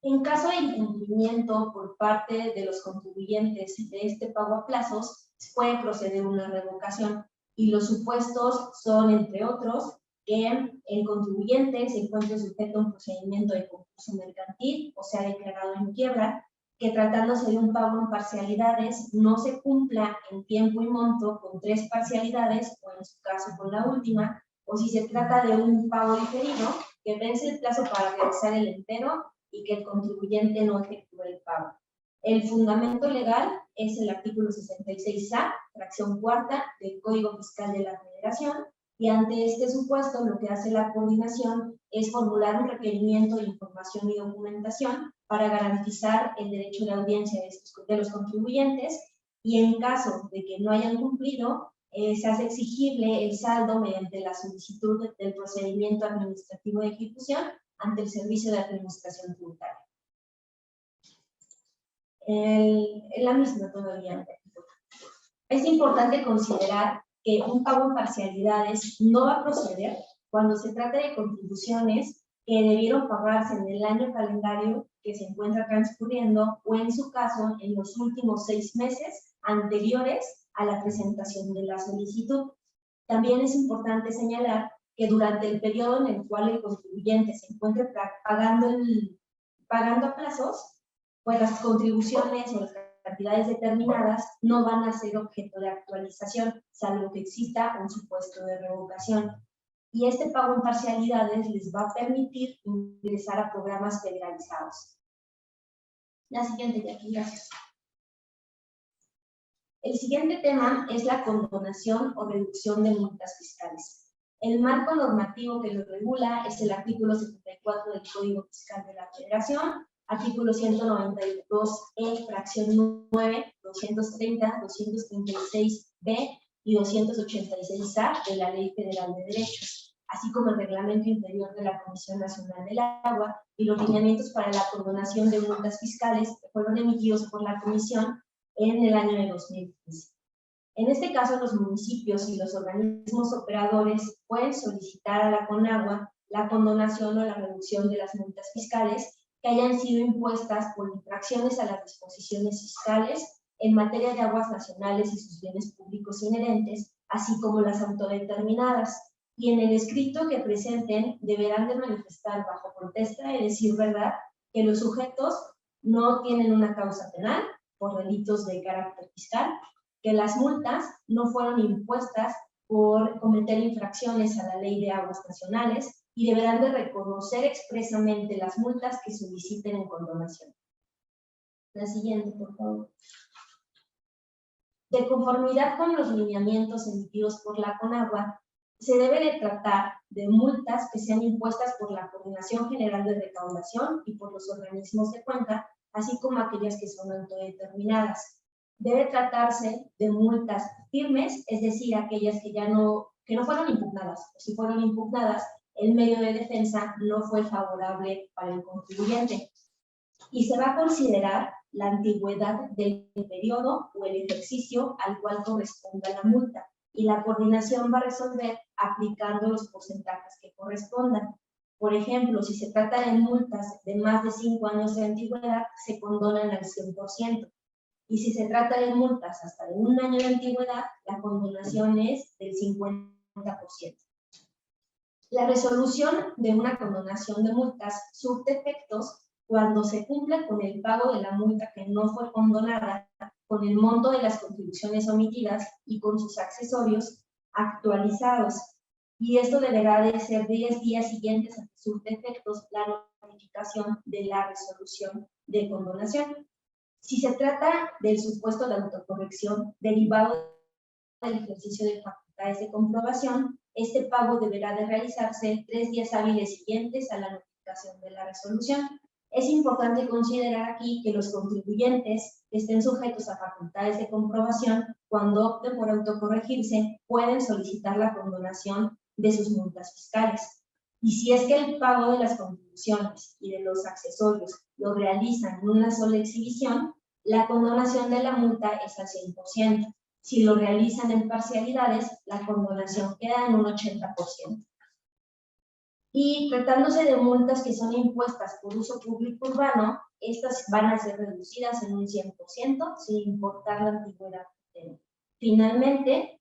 En caso de incumplimiento por parte de los contribuyentes de este pago a plazos, puede proceder una revocación y los supuestos son, entre otros, que el contribuyente se encuentre sujeto a un procedimiento de concurso mercantil o sea declarado en quiebra, que tratándose de un pago en parcialidades no se cumpla en tiempo y monto con 3 parcialidades o en su caso con la última, o si se trata de un pago diferido, que vence el plazo para realizar el entero y que el contribuyente no efectúe el pago. El fundamento legal es el artículo 66A, fracción cuarta del Código Fiscal de la Federación, y ante este supuesto lo que hace la coordinación es formular un requerimiento de información y documentación para garantizar el derecho de audiencia de los contribuyentes, y en caso de que no hayan cumplido, se hace exigible el saldo mediante la solicitud del procedimiento administrativo de ejecución ante el Servicio de Administración Tributaria. La misma todavía. Es importante considerar que un pago en parcialidades no va a proceder cuando se trate de contribuciones que debieron pagarse en el año calendario que se encuentra transcurriendo o en su caso en los últimos 6 meses anteriores a la presentación de la solicitud. También es importante señalar que durante el periodo en el cual el contribuyente se encuentre pagando a plazos, pues las contribuciones o las cantidades determinadas no van a ser objeto de actualización, salvo que exista un supuesto de revocación. Y este pago en parcialidades les va a permitir ingresar a programas federalizados. La siguiente, Jackie, gracias. El siguiente tema es la condonación o reducción de multas fiscales. El marco normativo que lo regula es el artículo 74 del Código Fiscal de la Federación, artículo 192E, fracción 9, 230, 236B y 286A de la Ley Federal de Derechos, así como el Reglamento Interior de la Comisión Nacional del Agua y los lineamientos para la condonación de multas fiscales que fueron emitidos por la Comisión en el año de 2015. En este caso, los municipios y los organismos operadores pueden solicitar a la CONAGUA la condonación o la reducción de las multas fiscales que hayan sido impuestas por infracciones a las disposiciones fiscales en materia de aguas nacionales y sus bienes públicos inherentes, así como las autodeterminadas. Y en el escrito que presenten deberán de manifestar bajo protesta de decir verdad que los sujetos no tienen una causa penal por delitos de carácter fiscal, que las multas no fueron impuestas por cometer infracciones a la Ley de Aguas Nacionales y deberán de reconocer expresamente las multas que soliciten en condonación. La siguiente, por favor. De conformidad con los lineamientos emitidos por la CONAGUA, se debe de tratar de multas que sean impuestas por la Coordinación General de Recaudación y por los organismos de cuenta, así como aquellas que son autodeterminadas. Debe tratarse de multas firmes, es decir, aquellas que no fueron impugnadas, o si fueron impugnadas, el medio de defensa no fue favorable para el contribuyente. Y se va a considerar la antigüedad del periodo o el ejercicio al cual corresponda la multa, y la coordinación va a resolver aplicando los porcentajes que correspondan. Por ejemplo, si se trata de multas de más de 5 años de antigüedad, se condonan al 100%. Y si se trata de multas hasta de 1 año de antigüedad, la condonación es del 50%. La resolución de una condonación de multas surte efectos cuando se cumple con el pago de la multa que no fue condonada, con el monto de las contribuciones omitidas y con sus accesorios actualizados. Y esto deberá de ser 10 días siguientes a que surte efectos la notificación de la resolución de condonación. Si se trata del supuesto de autocorrección derivado del ejercicio de facultades de comprobación, este pago deberá de realizarse 3 días hábiles siguientes a la notificación de la resolución. Es importante considerar aquí que los contribuyentes que estén sujetos a facultades de comprobación, cuando opten por autocorregirse, pueden solicitar la condonación de sus multas fiscales. Y si es que el pago de las contribuciones y de los accesorios lo realizan en una sola exhibición, la condonación de la multa es al 100%. Si lo realizan en parcialidades, la condonación queda en un 80%. Y tratándose de multas que son impuestas por uso público urbano, estas van a ser reducidas en un 100% sin importar la antigüedad. Finalmente,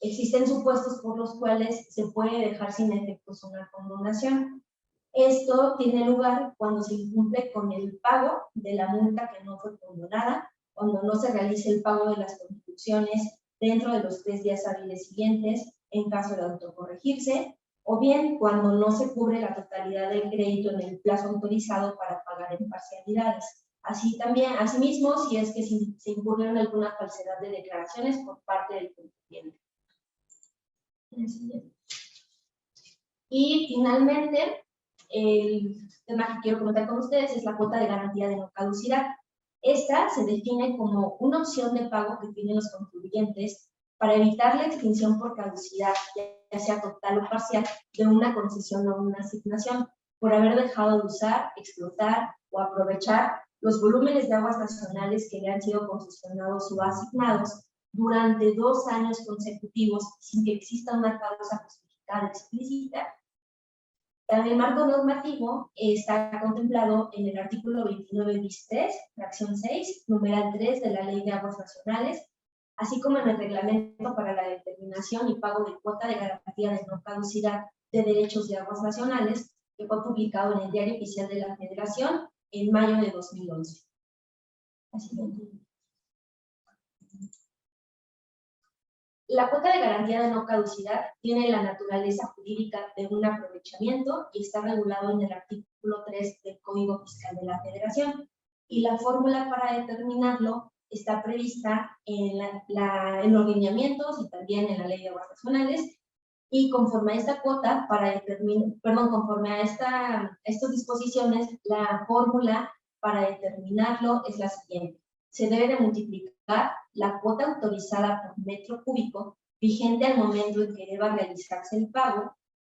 existen supuestos por los cuales se puede dejar sin efectos una condonación. Esto tiene lugar cuando se incumple con el pago de la multa que no fue condonada, cuando no se realice el pago de las contribuciones dentro de los 3 días hábiles siguientes en caso de autocorregirse, o bien cuando no se cubre la totalidad del crédito en el plazo autorizado para pagar en parcialidades. Asimismo, si es que se incurre en alguna falsedad de declaraciones por parte del contribuyente. Y finalmente, el tema que quiero comentar con ustedes es la cuota de garantía de no caducidad. Esta se define como una opción de pago que tienen los contribuyentes para evitar la extinción por caducidad, ya sea total o parcial, de una concesión o una asignación, por haber dejado de usar, explotar o aprovechar los volúmenes de aguas nacionales que le han sido concesionados o asignados durante 2 años consecutivos sin que exista una causa justificada explícita. El marco normativo está contemplado en el artículo 29 bis 3, fracción 6, numeral 3 de la Ley de Aguas Nacionales, así como en el reglamento para la determinación y pago de cuota de garantía de no caducidad de Derechos de Aguas Nacionales, que fue publicado en el Diario Oficial de la Federación en mayo de 2011. La cuota de garantía de no caducidad tiene la naturaleza jurídica de un aprovechamiento y está regulado en el artículo 3 del Código Fiscal de la Federación. Y la fórmula para determinarlo está prevista en los lineamientos y también en la Ley de Aguas Nacionales. Y conforme a esta cuota, conforme a estas disposiciones, la fórmula para determinarlo es la siguiente. Se debe de multiplicar la cuota autorizada por metro cúbico vigente al momento en que deba realizarse el pago.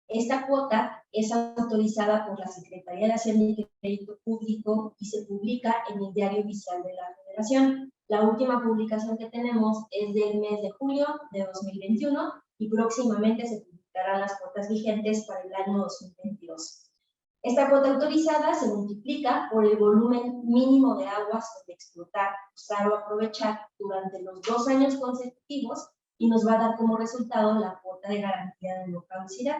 Esta cuota es autorizada por la Secretaría de Hacienda y Crédito Público y se publica en el Diario Oficial de la Federación. La última publicación que tenemos es del mes de julio de 2021 y próximamente se publicarán las cuotas vigentes para el año 2022. Esta cuota autorizada se multiplica por el volumen mínimo de aguas de explotar, usar o aprovechar durante los 2 años consecutivos y nos va a dar como resultado la cuota de garantía de no caducidad.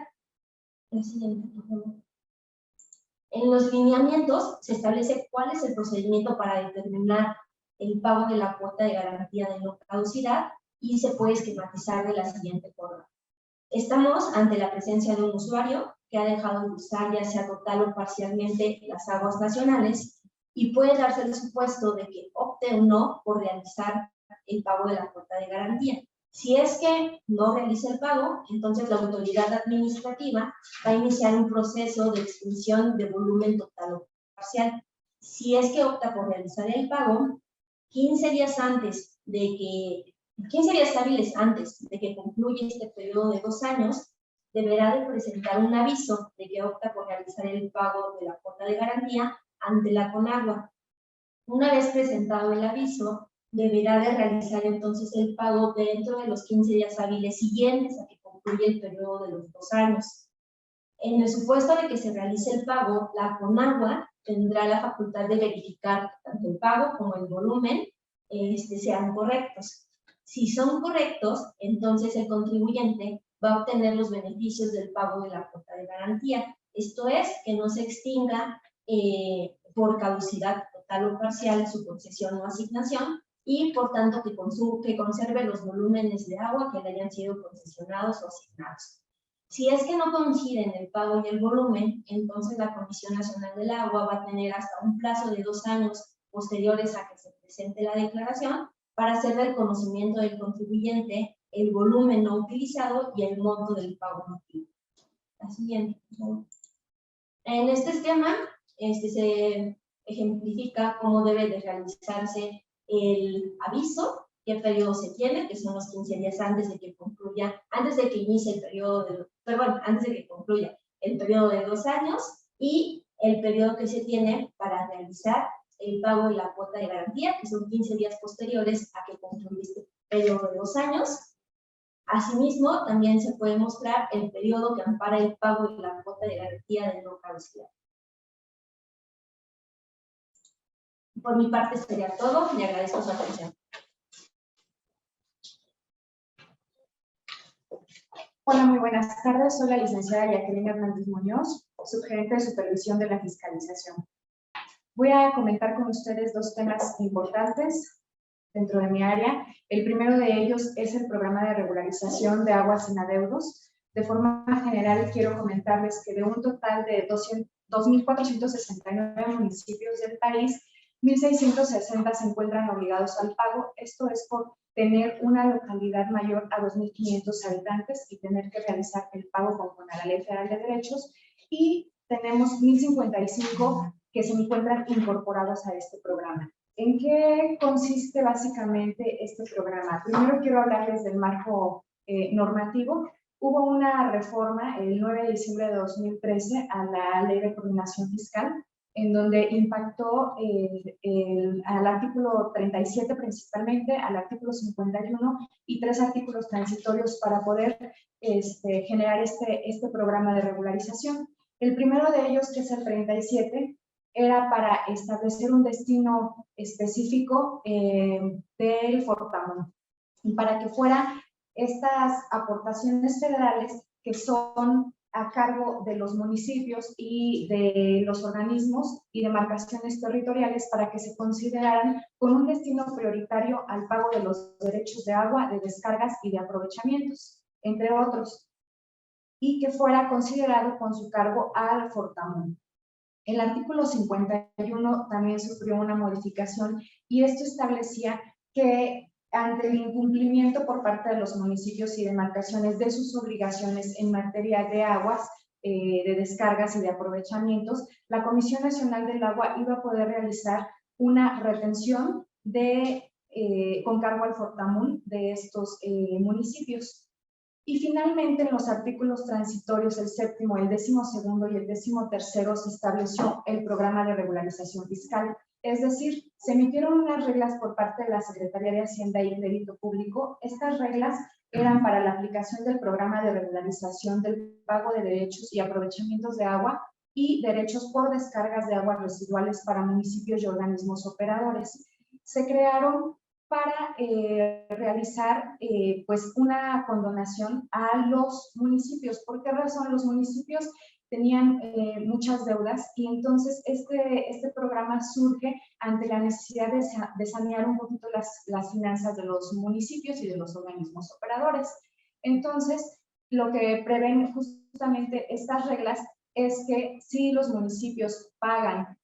La siguiente, por favor. En los lineamientos se establece cuál es el procedimiento para determinar el pago de la cuota de garantía de no caducidad y se puede esquematizar de la siguiente forma. Estamos ante la presencia de un usuario que ha dejado de usar ya sea total o parcialmente las aguas nacionales y puede darse el supuesto de que opte o no por realizar el pago de la cuota de garantía. Si es que no realiza el pago, entonces la autoridad administrativa va a iniciar un proceso de extinción de volumen total o parcial. Si es que opta por realizar el pago, 15 días hábiles antes de que concluya este periodo de 2 años, deberá de presentar un aviso de que opta por realizar el pago de la cuota de garantía ante la CONAGUA. Una vez presentado el aviso, deberá de realizar entonces el pago dentro de los 15 días hábiles siguientes a que concluya el periodo de los 2 años. En el supuesto de que se realice el pago, la CONAGUA tendrá la facultad de verificar tanto el pago como el volumen sean correctos. Si son correctos, entonces el contribuyente va a obtener los beneficios del pago de la cuota de garantía. Esto es, que no se extinga por caducidad total o parcial su concesión o asignación y, por tanto, que conserve los volúmenes de agua que le hayan sido concesionados o asignados. Si es que no coinciden el pago y el volumen, entonces la Comisión Nacional del Agua va a tener hasta un plazo de 2 años posteriores a que se presente la declaración para hacer del conocimiento del contribuyente el volumen no utilizado y el monto del pago motivo. La siguiente, por favor. En este esquema se ejemplifica cómo debe de realizarse el aviso, qué periodo se tiene, que son los 15 días antes de que concluya, antes de que inicie el periodo antes de que concluya el periodo de 2 años y el periodo que se tiene para realizar el pago de la cuota de garantía, que son 15 días posteriores a que concluya este periodo de 2 años. Asimismo, también se puede mostrar el periodo que ampara el pago de la cuota de garantía de no caducidad. Por mi parte sería todo. Le agradezco su atención. Hola, muy buenas tardes. Soy la licenciada Jacqueline Hernández Muñoz, subgerente de supervisión de la fiscalización. Voy a comentar con ustedes 2 temas importantes dentro de mi área. El primero de ellos es el programa de regularización de aguas sin adeudos. De forma general, quiero comentarles que de un total de 2.469 municipios del país, 1.660 se encuentran obligados al pago. Esto es por tener una localidad mayor a 2.500 habitantes y tener que realizar el pago conforme a la Ley Federal de Derechos. Y tenemos 1.055 que se encuentran incorporados a este programa. ¿En qué consiste básicamente este programa? Primero quiero hablarles del marco normativo. Hubo una reforma el 9 de diciembre de 2013 a la Ley de Coordinación Fiscal, en donde impactó al artículo 37 principalmente, al artículo 51 y 3 artículos transitorios para poder generar este programa de regularización. El primero de ellos, que es el 37, era para establecer un destino específico del Fortamón y para que fueran estas aportaciones federales que son a cargo de los municipios y de los organismos y demarcaciones territoriales para que se consideraran con un destino prioritario al pago de los derechos de agua, de descargas y de aprovechamientos, entre otros, y que fuera considerado con su cargo al Fortamun. El artículo 51 también sufrió una modificación y esto establecía que ante el incumplimiento por parte de los municipios y demarcaciones de sus obligaciones en materia de aguas, de descargas y de aprovechamientos, la Comisión Nacional del Agua iba a poder realizar una retención con cargo al Fortamun de estos municipios. Y finalmente, en los artículos transitorios, el 7º, el 12º y el 13º, se estableció el programa de regularización fiscal. Es decir, se emitieron unas reglas por parte de la Secretaría de Hacienda y Crédito Público. Estas reglas eran para la aplicación del programa de regularización del pago de derechos y aprovechamientos de agua y derechos por descargas de aguas residuales para municipios y organismos operadores. Se crearon para realizar pues una condonación a los municipios. ¿Por qué razón? Los municipios tenían muchas deudas y entonces este programa surge ante la necesidad de sanear un poquito las finanzas de los municipios y de los organismos operadores. Entonces, lo que prevén justamente estas reglas es que si los municipios pagan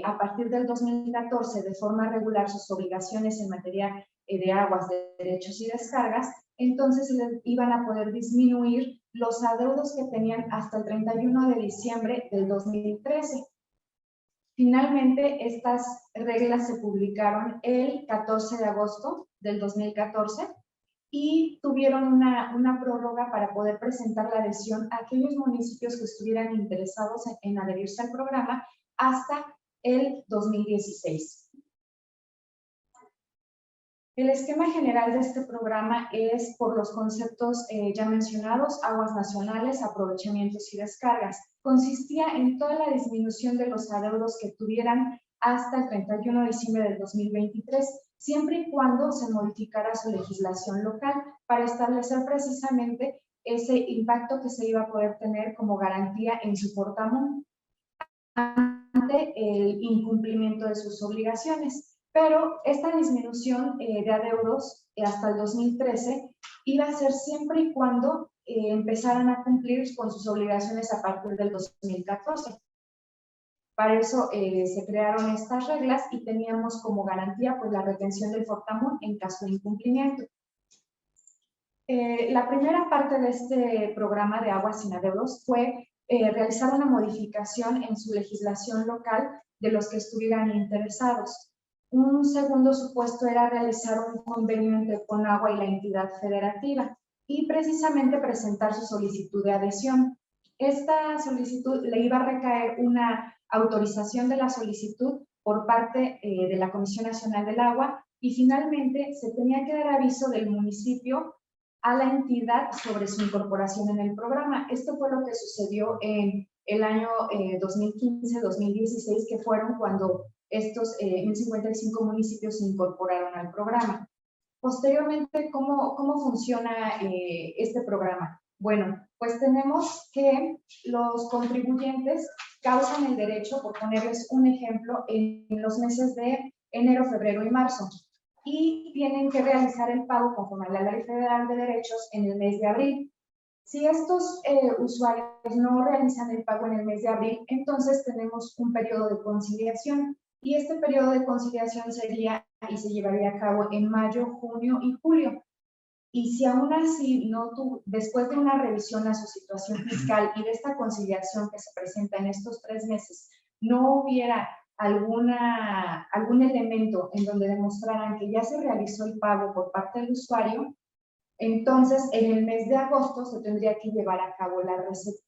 a partir del 2014 de forma regular sus obligaciones en materia de aguas, de derechos y descargas, entonces iban a poder disminuir los adeudos que tenían hasta el 31 de diciembre del 2013. Finalmente, estas reglas se publicaron el 14 de agosto del 2014 y tuvieron una prórroga para poder presentar la adhesión a aquellos municipios que estuvieran interesados en adherirse al programa hasta el 2016. El esquema general de este programa es por los conceptos ya mencionados: aguas nacionales, aprovechamientos y descargas. Consistía en toda la disminución de los adeudos que tuvieran hasta el 31 de diciembre del 2023, siempre y cuando se modificara su legislación local para establecer precisamente ese impacto que se iba a poder tener como garantía en su Fortamun ante el incumplimiento de sus obligaciones. Pero esta disminución de adeudos hasta el 2013 iba a ser siempre y cuando empezaran a cumplir con sus obligaciones a partir del 2014. Para eso se crearon estas reglas y teníamos como garantía pues, la retención del Fortamun en caso de incumplimiento. La primera parte de este programa de aguas sin adeudos fue realizar una modificación en su legislación local de los que estuvieran interesados. Un segundo supuesto era realizar un convenio entre Conagua y la entidad federativa y precisamente presentar su solicitud de adhesión. Esta solicitud le iba a recaer una autorización de la solicitud por parte de la Comisión Nacional del Agua y finalmente se tenía que dar aviso del municipio a la entidad sobre su incorporación en el programa. Esto fue lo que sucedió en el año 2015-2016, que fueron cuando estos 1055 municipios se incorporaron al programa. Posteriormente, ¿cómo funciona este programa? Bueno, pues tenemos que los contribuyentes causan el derecho, por ponerles un ejemplo, en los meses de enero, febrero y marzo, y tienen que realizar el pago conforme a la Ley Federal de Derechos en el mes de abril. Si estos usuarios no realizan el pago en el mes de abril, entonces tenemos un periodo de conciliación. Y este periodo de conciliación sería y se llevaría a cabo en mayo, junio y julio. Y si aún así, después de una revisión a su situación fiscal y de esta conciliación que se presenta en estos 3 meses, no hubiera algún elemento en donde demostraran que ya se realizó el pago por parte del usuario, entonces en el mes de agosto se tendría que llevar a cabo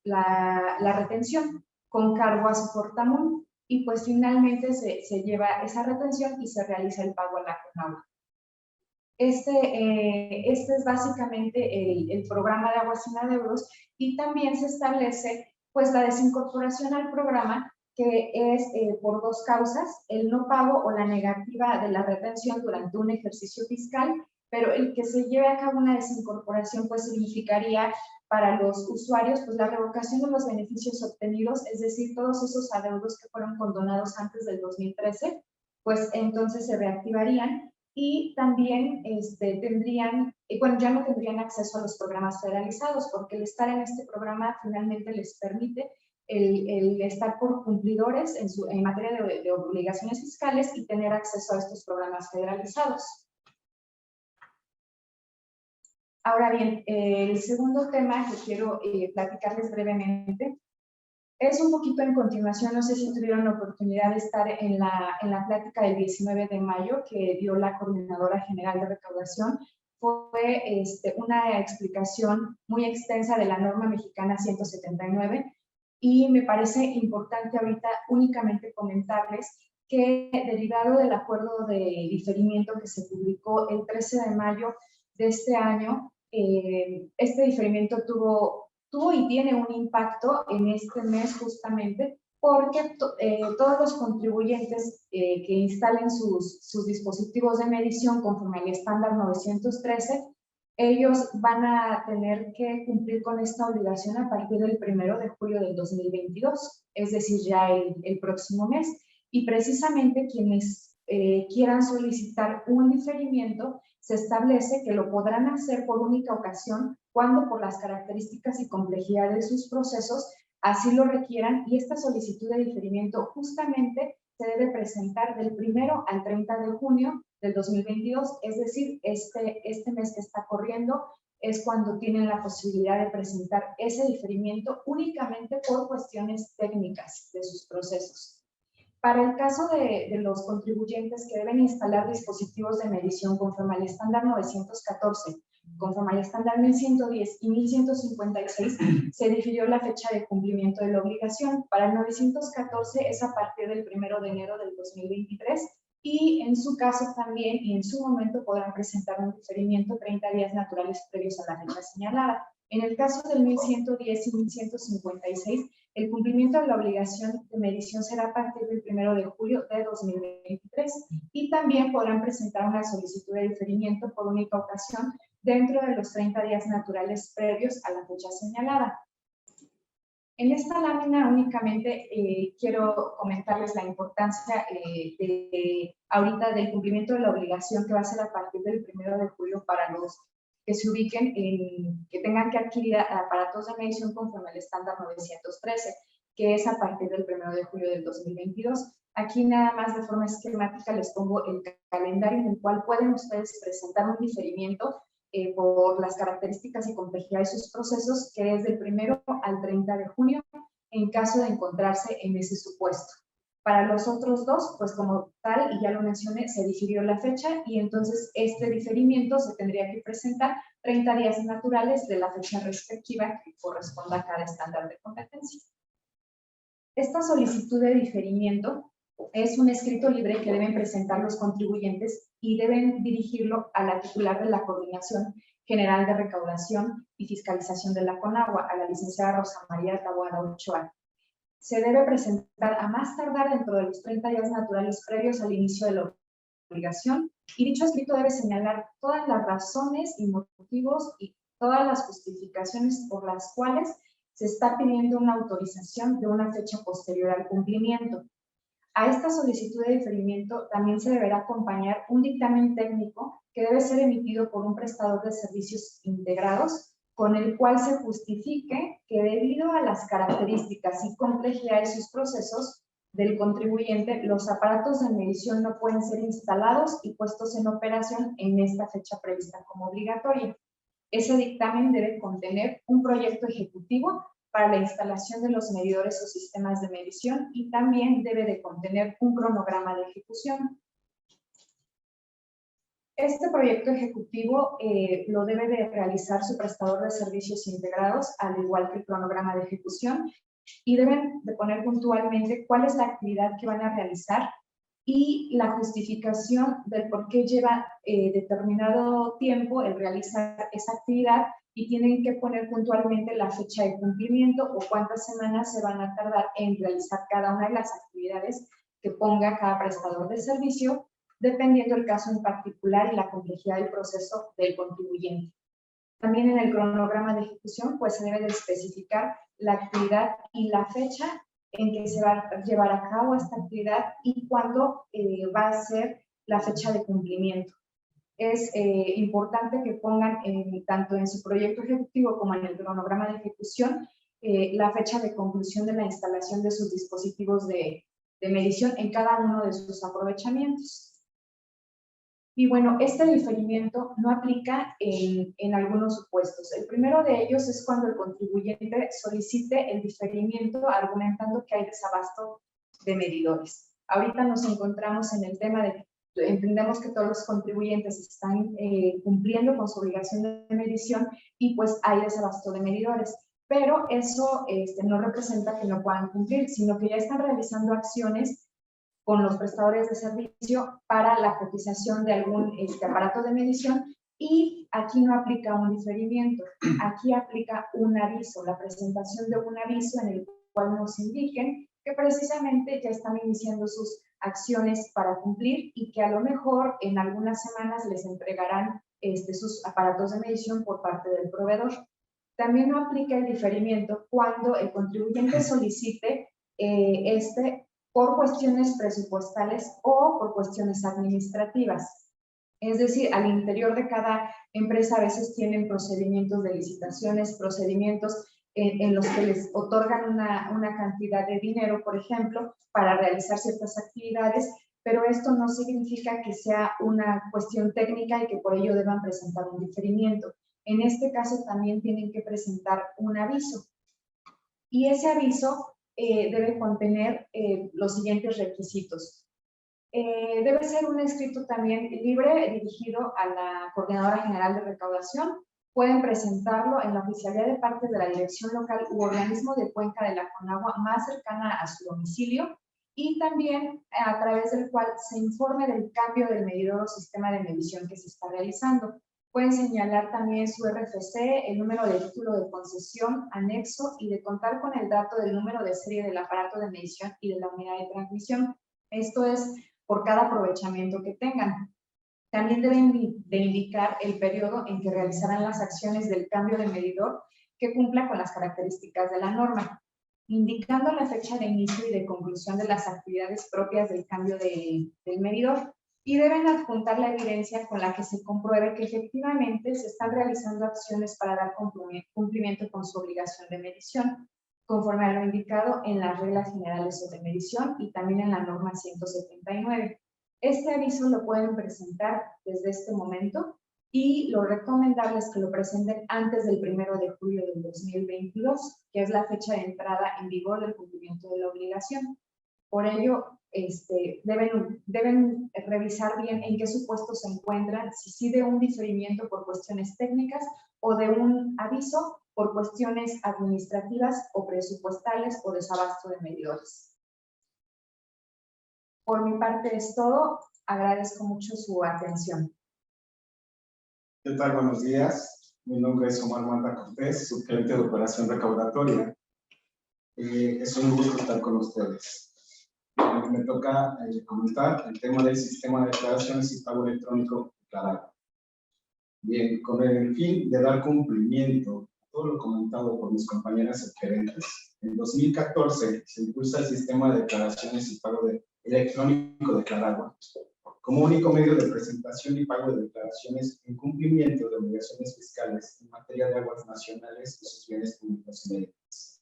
la retención con cargo a su Fortamun. Y pues finalmente se lleva esa retención y se realiza el pago a la Conagua. Este es básicamente el programa de aguas sin adeudos y también se establece pues la desincorporación al programa, que es por 2 causas: el no pago o la negativa de la retención durante un ejercicio fiscal, pero el que se lleve a cabo una desincorporación pues significaría para los usuarios, pues la revocación de los beneficios obtenidos, es decir, todos esos adeudos que fueron condonados antes del 2013, pues entonces se reactivarían y también tendrían, bueno, ya no tendrían acceso a los programas federalizados, porque el estar en este programa finalmente les permite el estar por cumplidores en materia de obligaciones fiscales y tener acceso a estos programas federalizados. Ahora bien, el segundo tema que quiero platicarles brevemente es un poquito en continuación, no sé si tuvieron la oportunidad de estar en la plática del 19 de mayo que dio la Coordinadora General de Recaudación. Fue una explicación muy extensa de la norma mexicana 179 y me parece importante ahorita únicamente comentarles que derivado del acuerdo de diferimiento que se publicó el 13 de mayo de este año, este diferimiento tuvo y tiene un impacto en este mes justamente porque todos los contribuyentes que instalen sus dispositivos de medición conforme al estándar 913, ellos van a tener que cumplir con esta obligación a partir del 1 de julio del 2022, es decir, ya el próximo mes. Y precisamente quienes quieran solicitar un diferimiento, se establece que lo podrán hacer por única ocasión cuando por las características y complejidad de sus procesos así lo requieran, y esta solicitud de diferimiento justamente se debe presentar del 1 al 30 de junio del 2022, es decir, este mes que está corriendo es cuando tienen la posibilidad de presentar ese diferimiento únicamente por cuestiones técnicas de sus procesos. Para el caso de los contribuyentes que deben instalar dispositivos de medición conforme al estándar 914, conforme al estándar 1110 y 1156, se difirió la fecha de cumplimiento de la obligación. Para el 914 es a partir del 1 de enero del 2023 y en su caso también y en su momento podrán presentar un diferimiento 30 días naturales previos a la fecha señalada. En el caso del 1110 y 1156, el cumplimiento de la obligación de medición será a partir del 1 de julio de 2023 y también podrán presentar una solicitud de diferimiento por única ocasión dentro de los 30 días naturales previos a la fecha señalada. En esta lámina únicamente quiero comentarles la importancia ahorita del cumplimiento de la obligación que va a ser a partir del 1 de julio para los que se ubiquen que tengan que adquirir aparatos de medición conforme al estándar 913, que es a partir del 1 de julio del 2022. Aquí nada más de forma esquemática les pongo el calendario en el cual pueden ustedes presentar un diferimiento por las características y complejidad de sus procesos, que es del 1 al 30 de junio, en caso de encontrarse en ese supuesto. Para los otros dos, pues como tal, y ya lo mencioné, se difirió la fecha y entonces este diferimiento se tendría que presentar 30 días naturales de la fecha respectiva que corresponda a cada estándar de competencia. Esta solicitud de diferimiento es un escrito libre que deben presentar los contribuyentes y deben dirigirlo a la titular de la Coordinación General de Recaudación y Fiscalización de la CONAGUA, a la licenciada Rosa María Taboada Ochoa. Se debe presentar a más tardar dentro de los 30 días naturales previos al inicio de la obligación y dicho escrito debe señalar todas las razones y motivos y todas las justificaciones por las cuales se está pidiendo una autorización de una fecha posterior al cumplimiento. A esta solicitud de diferimiento también se deberá acompañar un dictamen técnico que debe ser emitido por un prestador de servicios integrados con el cual se justifique que debido a las características y complejidad de sus procesos del contribuyente, los aparatos de medición no pueden ser instalados y puestos en operación en esta fecha prevista como obligatoria. Ese dictamen debe contener un proyecto ejecutivo para la instalación de los medidores o sistemas de medición y también debe de contener un cronograma de ejecución. Este proyecto ejecutivo lo debe de realizar su prestador de servicios integrados, al igual que el cronograma de ejecución, y deben de poner puntualmente cuál es la actividad que van a realizar y la justificación del por qué lleva determinado tiempo el realizar esa actividad y tienen que poner puntualmente la fecha de cumplimiento o cuántas semanas se van a tardar en realizar cada una de las actividades que ponga cada prestador de servicio, dependiendo del caso en particular y la complejidad del proceso del contribuyente. También en el cronograma de ejecución, pues se debe de especificar la actividad y la fecha en que se va a llevar a cabo esta actividad y cuándo va a ser la fecha de cumplimiento. Es importante que pongan tanto en su proyecto ejecutivo como en el cronograma de ejecución la fecha de conclusión de la instalación de sus dispositivos de medición en cada uno de sus aprovechamientos. Y bueno, este diferimiento no aplica en algunos supuestos. El primero de ellos es cuando el contribuyente solicite el diferimiento argumentando que hay desabasto de medidores. Ahorita nos encontramos en el tema de que entendemos que todos los contribuyentes están cumpliendo con su obligación de medición y pues hay desabasto de medidores. Pero eso no representa que no puedan cumplir, sino que ya están realizando acciones con los prestadores de servicio para la cotización de algún aparato de medición y aquí no aplica un diferimiento, aquí aplica un aviso, la presentación de un aviso en el cual nos indiquen que precisamente ya están iniciando sus acciones para cumplir y que a lo mejor en algunas semanas les entregarán sus aparatos de medición por parte del proveedor. También no aplica el diferimiento cuando el contribuyente solicite por cuestiones presupuestales o por cuestiones administrativas. Es decir, al interior de cada empresa a veces tienen procedimientos de licitaciones, procedimientos en los que les otorgan una cantidad de dinero, por ejemplo, para realizar ciertas actividades, pero esto no significa que sea una cuestión técnica y que por ello deban presentar un diferimiento. En este caso también tienen que presentar un aviso. Y ese aviso debe contener los siguientes requisitos. Debe ser un escrito también libre dirigido a la Coordinadora General de Recaudación. Pueden presentarlo en la oficialía de parte de la dirección local u organismo de cuenca de la Conagua más cercana a su domicilio y también a través del cual se informe del cambio del medidor o sistema de medición que se está realizando. Pueden señalar también su RFC, el número de título de concesión, anexo y de contar con el dato del número de serie del aparato de medición y de la unidad de transmisión. Esto es por cada aprovechamiento que tengan. También deben de indicar el periodo en que realizarán las acciones del cambio de medidor que cumpla con las características de la norma, indicando la fecha de inicio y de conclusión de las actividades propias del cambio del medidor. Y deben adjuntar la evidencia con la que se compruebe que efectivamente se están realizando acciones para dar cumplimiento con su obligación de medición, conforme a lo indicado en las reglas generales sobre medición y también en la norma 179. Este aviso lo pueden presentar desde este momento y lo recomendable es que lo presenten antes del 1 de julio del 2022, que es la fecha de entrada en vigor del cumplimiento de la obligación. Por ello, deben revisar bien en qué supuestos se encuentran, si de un diferimiento por cuestiones técnicas o de un aviso por cuestiones administrativas o presupuestales o desabasto de medidores. Por mi parte es todo. Agradezco mucho su atención. ¿Qué tal? Buenos días. Mi nombre es Omar Manda Cortés, subgerente de operación recaudatoria. Es un gusto estar con ustedes. Me toca comentar el tema del sistema de declaraciones y pago electrónico declarado. Bien, con el fin de dar cumplimiento a todo lo comentado por mis compañeras subgerentes, en 2014 se impulsa el sistema de declaraciones y pago electrónico declarado como único medio de presentación y pago de declaraciones en cumplimiento de obligaciones fiscales en materia de aguas nacionales y sus bienes públicos y medios.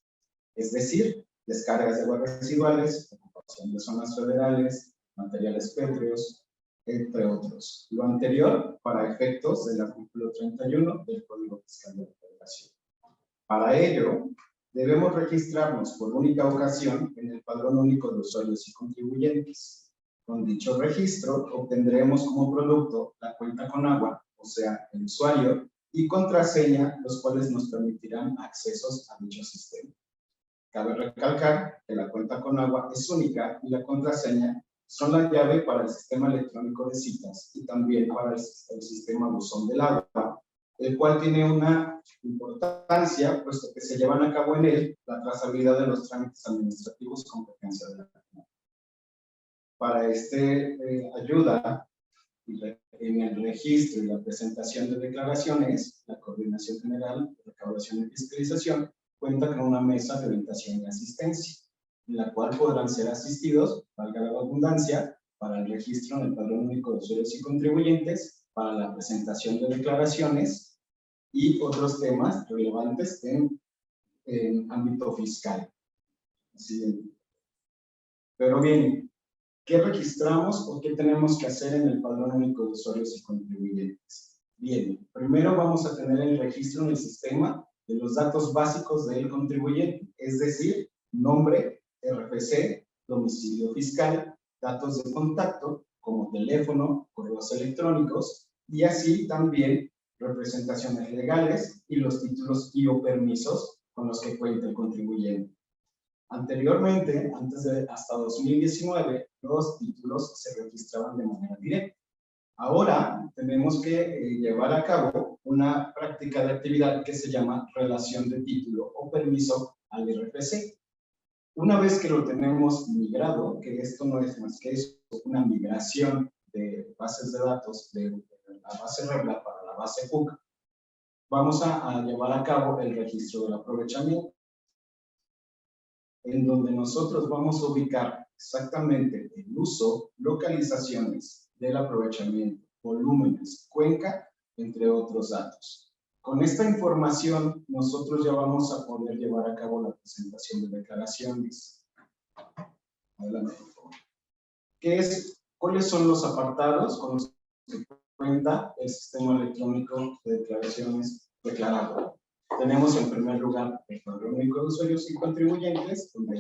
Es decir, descargas de aguas residuales, ocupación de zonas federales, materiales pétreos, entre otros. Lo anterior para efectos del artículo 31 del Código Fiscal de la Federación. Para ello, debemos registrarnos por única ocasión en el Padrón Único de Usuarios y Contribuyentes. Con dicho registro, obtendremos como producto la cuenta con agua, o sea, el usuario, y contraseña, los cuales nos permitirán accesos a dicho sistema. Cabe recalcar que la cuenta con agua es única y la contraseña son la llave para el sistema electrónico de citas y también para el sistema buzón del agua, el cual tiene una importancia, puesto que se llevan a cabo en él la trazabilidad de los trámites administrativos competencia de la Comunidad. Para ayuda en el registro y la presentación de declaraciones, la Coordinación General de Recaudación y Fiscalización cuenta con una mesa de orientación y asistencia, en la cual podrán ser asistidos, valga la redundancia, para el registro en el Padrón Único de Usuarios y Contribuyentes, para la presentación de declaraciones y otros temas relevantes en ámbito fiscal. Así. Pero bien, ¿qué registramos o qué tenemos que hacer en el Padrón Único de Usuarios y Contribuyentes? Bien, primero vamos a tener el registro en el sistema de los datos básicos del contribuyente, es decir, nombre, RFC, domicilio fiscal, datos de contacto como teléfono, correos electrónicos y así también representaciones legales y los títulos y o permisos con los que cuenta el contribuyente. Anteriormente, hasta 2019, los títulos se registraban de manera directa. Ahora tenemos que llevar a cabo una práctica de actividad que se llama relación de título o permiso al RFC. Una vez que lo tenemos migrado, que esto no es más que eso, una migración de bases de datos de la base regla para la base PUC, vamos a llevar a cabo el registro del aprovechamiento, en donde nosotros vamos a ubicar exactamente el uso, localizaciones del aprovechamiento, volúmenes, cuenca, entre otros datos. Con esta información, nosotros ya vamos a poder llevar a cabo la presentación de declaraciones. Adelante, por favor. ¿Cuáles son los apartados con los que cuenta el sistema electrónico de declaraciones declarado? Tenemos en primer lugar el Padrón Único de Usuarios y Contribuyentes, donde,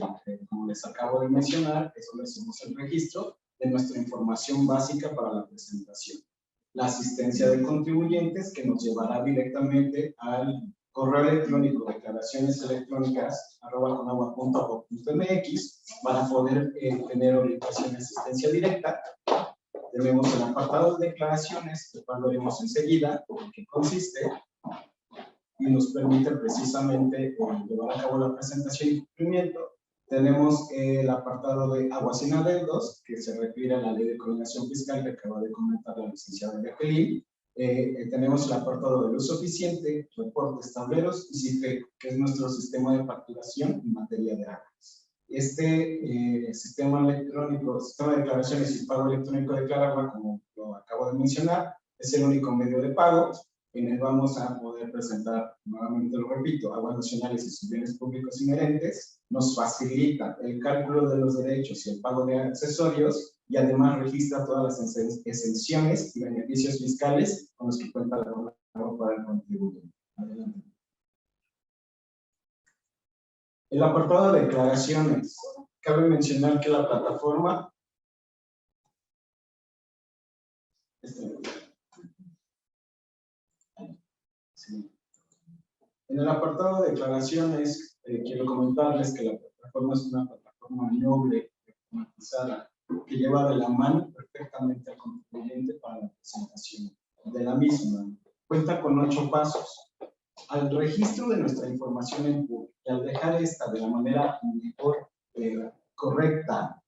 como les acabo de mencionar, es donde hacemos el registro de nuestra información básica para la presentación. La asistencia de contribuyentes, que nos llevará directamente al correo electrónico declaracioneselectrónicas@conagua.gov.mx para poder tener orientación y asistencia directa. Tenemos el apartado de declaraciones, el cual veremos enseguida en qué consiste, y nos permite precisamente llevar a cabo la presentación y cumplimiento. Tenemos el apartado de aguas sin adeudos, que se refiere a la Ley de Coordinación Fiscal que acaba de comentar la licenciada Jacqueline. Tenemos el apartado del uso eficiente, reportes, tableros y CIFE, que es nuestro sistema de facturación en materia de aguas. Este sistema electrónico, sistema de declaraciones y pago electrónico de Claragua, como lo acabo de mencionar, es el único medio de pago en el vamos a poder presentar, nuevamente lo repito, aguas nacionales y sus bienes públicos inherentes, nos facilita el cálculo de los derechos y el pago de accesorios, y además registra todas las exenciones y beneficios fiscales con los que cuenta la norma para el contribuyente. Adelante. El apartado de declaraciones. Cabe mencionar que la plataforma en el apartado de declaraciones, quiero comentarles que la plataforma es una plataforma noble, automatizada, que lleva de la mano perfectamente al contribuyente para la presentación de la misma. Cuenta con 8 pasos. Al registro de nuestra información en PUC y al dejar esta de la manera mejor correcta,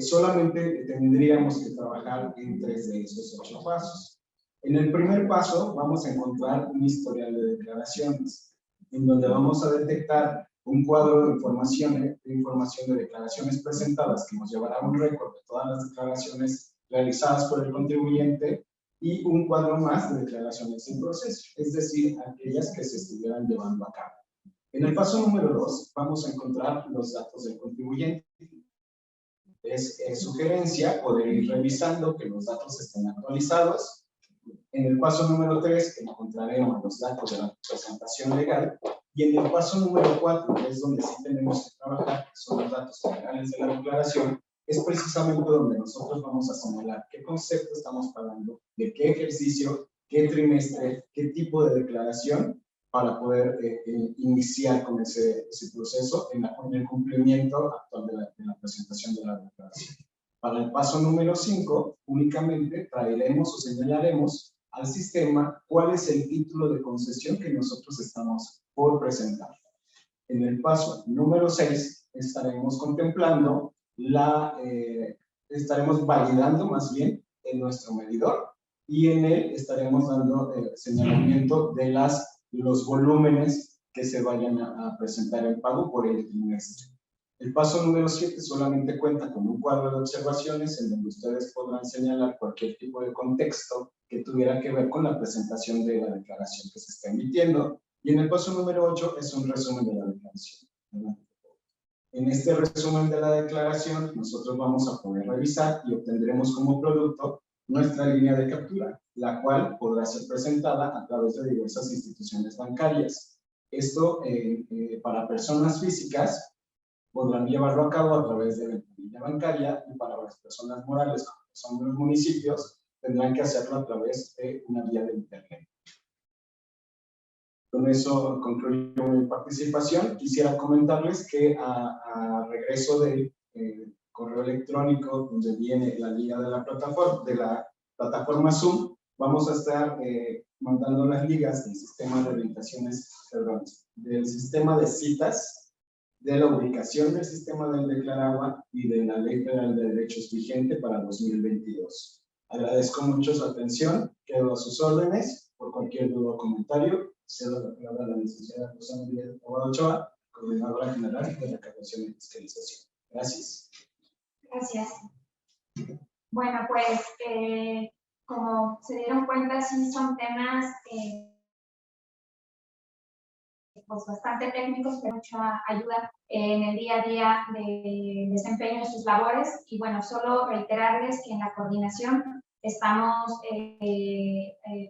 solamente tendríamos que trabajar en 3 de esos 8 pasos. En el primer paso vamos a encontrar un historial de declaraciones, en donde vamos a detectar un cuadro de información de declaraciones presentadas que nos llevará a un récord de todas las declaraciones realizadas por el contribuyente y un cuadro más de declaraciones en proceso, es decir, aquellas que se estuvieran llevando a cabo. En el paso número 2 vamos a encontrar los datos del contribuyente. Es sugerencia poder ir revisando que los datos estén actualizados. En el paso número 3 encontraremos los datos de la presentación legal, y en el paso número 4, que es donde sí tenemos que trabajar, que son los datos generales de la declaración, es precisamente donde nosotros vamos a señalar qué concepto estamos pagando, de qué ejercicio, qué trimestre, qué tipo de declaración, para poder iniciar con ese proceso en el cumplimiento actual de la presentación de la declaración. Para el paso número 5, únicamente traeremos o señalaremos al sistema cuál es el título de concesión que nosotros estamos por presentar. En el paso número 6, estaremos contemplando estaremos validando más bien en nuestro medidor y en él estaremos dando señalamiento de los volúmenes que se vayan a presentar en pago por el trimestre. El paso número 7 solamente cuenta con un cuadro de observaciones en donde ustedes podrán señalar cualquier tipo de contexto que tuviera que ver con la presentación de la declaración que se está emitiendo. Y en el paso número 8 es un resumen de la declaración, ¿verdad? En este resumen de la declaración, nosotros vamos a poder revisar y obtendremos como producto nuestra línea de captura, la cual podrá ser presentada a través de diversas instituciones bancarias. Esto para personas físicas podrán llevarlo a cabo a través de ventanilla bancaria, y para las personas morales, como son los municipios, tendrán que hacerlo a través de una vía de internet. Con eso concluyo mi participación. Quisiera comentarles que a regreso del correo electrónico donde viene la liga de la plataforma Zoom, vamos a estar mandando las ligas del sistema de orientaciones, perdón, del sistema de citas, de la ubicación del sistema del Declaragua y de la Ley Federal de Derechos vigente para 2022. Agradezco mucho su atención, quedo a sus órdenes. Por cualquier duda o comentario, cedo la palabra a la licenciada Rosa María Ochoa, coordinadora general de recaudación y fiscalización. Gracias. Gracias. Bueno, pues como se dieron cuenta, sí son temas pues bastante técnicos, que mucha ayuda en el día a día de desempeño de sus labores. Y bueno, solo reiterarles que en la coordinación estamos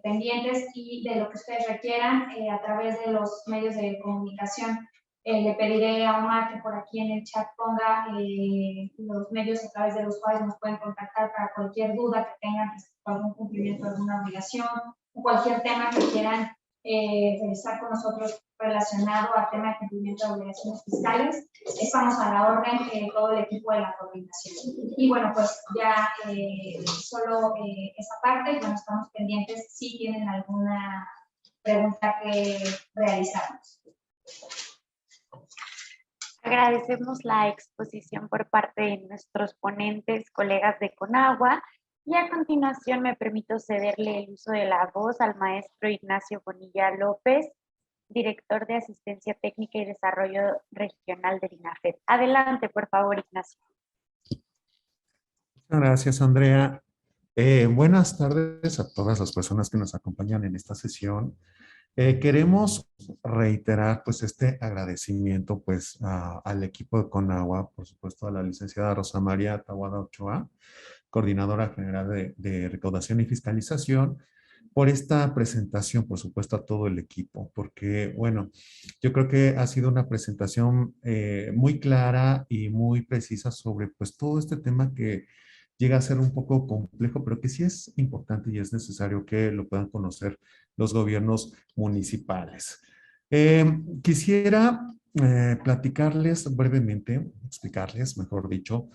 pendientes y de lo que ustedes requieran a través de los medios de comunicación. Le pediré a Omar que por aquí en el chat ponga los medios a través de los cuales nos pueden contactar para cualquier duda que tengan respecto a algún cumplimiento de alguna obligación o cualquier tema que quieran revisar con nosotros relacionado al tema de cumplimiento de obligaciones fiscales. Estamos a la orden todo el equipo de la coordinación. Y bueno, pues ya solo esa parte, bueno, estamos pendientes si tienen alguna pregunta que realizarnos. Agradecemos la exposición por parte de nuestros ponentes, colegas de Conagua, y a continuación me permito cederle el uso de la voz al maestro Ignacio Bonilla López, director de Asistencia Técnica y Desarrollo Regional del INAFED. Adelante, por favor, Ignacio. Muchas gracias, Andrea. Buenas tardes a todas las personas que nos acompañan en esta sesión. Queremos reiterar pues este agradecimiento pues al equipo de Conagua, por supuesto a la licenciada Rosa María Tawada Ochoa, coordinadora general de recaudación y fiscalización, por esta presentación, por supuesto a todo el equipo, porque bueno, yo creo que ha sido una presentación muy clara y muy precisa sobre pues todo este tema que llega a ser un poco complejo, pero que sí es importante y es necesario que lo puedan conocer los gobiernos municipales. Quisiera platicarles brevemente, explicarles, mejor dicho,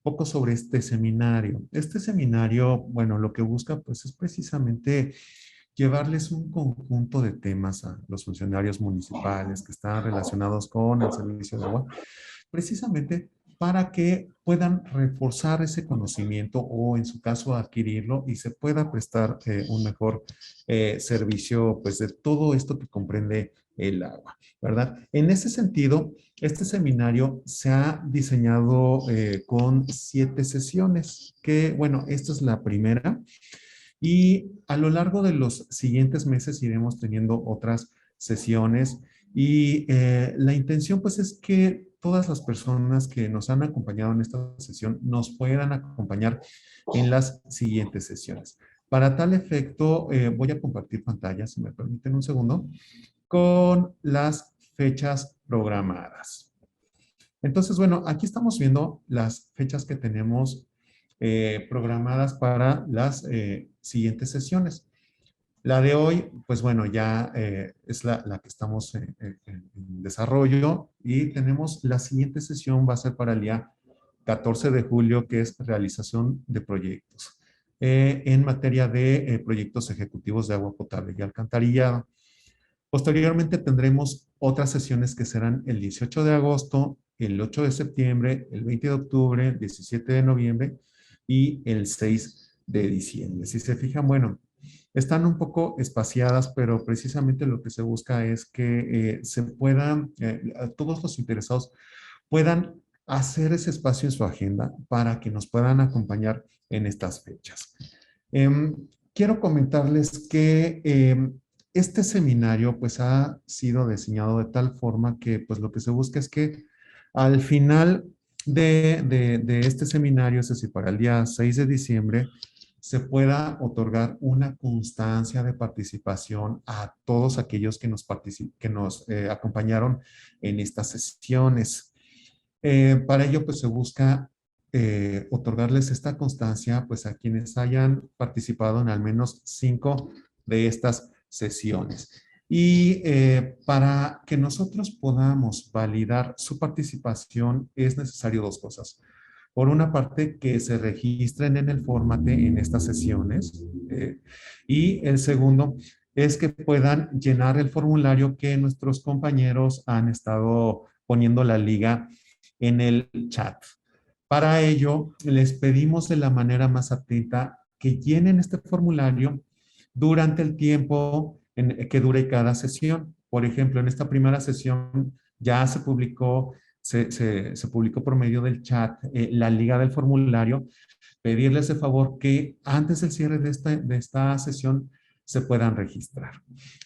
un poco sobre este seminario. Este seminario, bueno, lo que busca pues es precisamente llevarles un conjunto de temas a los funcionarios municipales que están relacionados con el servicio de agua, precisamente para que puedan reforzar ese conocimiento o en su caso adquirirlo y se pueda prestar un mejor servicio pues de todo esto que comprende el agua, ¿verdad? En ese sentido, este seminario se ha diseñado con 7 sesiones, que bueno, esta es la primera y a lo largo de los siguientes meses iremos teniendo otras sesiones y la intención pues es que todas las personas que nos han acompañado en esta sesión nos puedan acompañar en las siguientes sesiones. Para tal efecto, voy a compartir pantalla, si me permiten un segundo, con las fechas programadas. Entonces, bueno, aquí estamos viendo las fechas que tenemos programadas para las siguientes sesiones. La de hoy, pues bueno, ya es la que estamos en desarrollo y tenemos la siguiente sesión va a ser para el día 14 de julio, que es realización de proyectos en materia de proyectos ejecutivos de agua potable y alcantarillado. Posteriormente tendremos otras sesiones que serán el 18 de agosto, el 8 de septiembre, el 20 de octubre, el 17 de noviembre y el 6 de diciembre. Si se fijan, bueno, Están un poco espaciadas, pero precisamente lo que se busca es que se puedan, todos los interesados puedan hacer ese espacio en su agenda para que nos puedan acompañar en estas fechas. Quiero comentarles que este seminario pues ha sido diseñado de tal forma que pues lo que se busca es que al final de este seminario, es decir, para el día 6 de diciembre, se pueda otorgar una constancia de participación a todos aquellos que nos acompañaron en estas sesiones. Para ello, pues se busca otorgarles esta constancia pues a quienes hayan participado en al menos 5 de estas sesiones. Y para que nosotros podamos validar su participación es necesario 2 cosas. Por una parte, que se registren en el formato en estas sesiones. Y el segundo es que puedan llenar el formulario que nuestros compañeros han estado poniendo la liga en el chat. Para ello, les pedimos de la manera más atenta que llenen este formulario durante el tiempo que dure cada sesión. Por ejemplo, en esta primera sesión ya se publicó por medio del chat la liga del formulario. Pedirles de favor que antes del cierre de esta sesión se puedan registrar.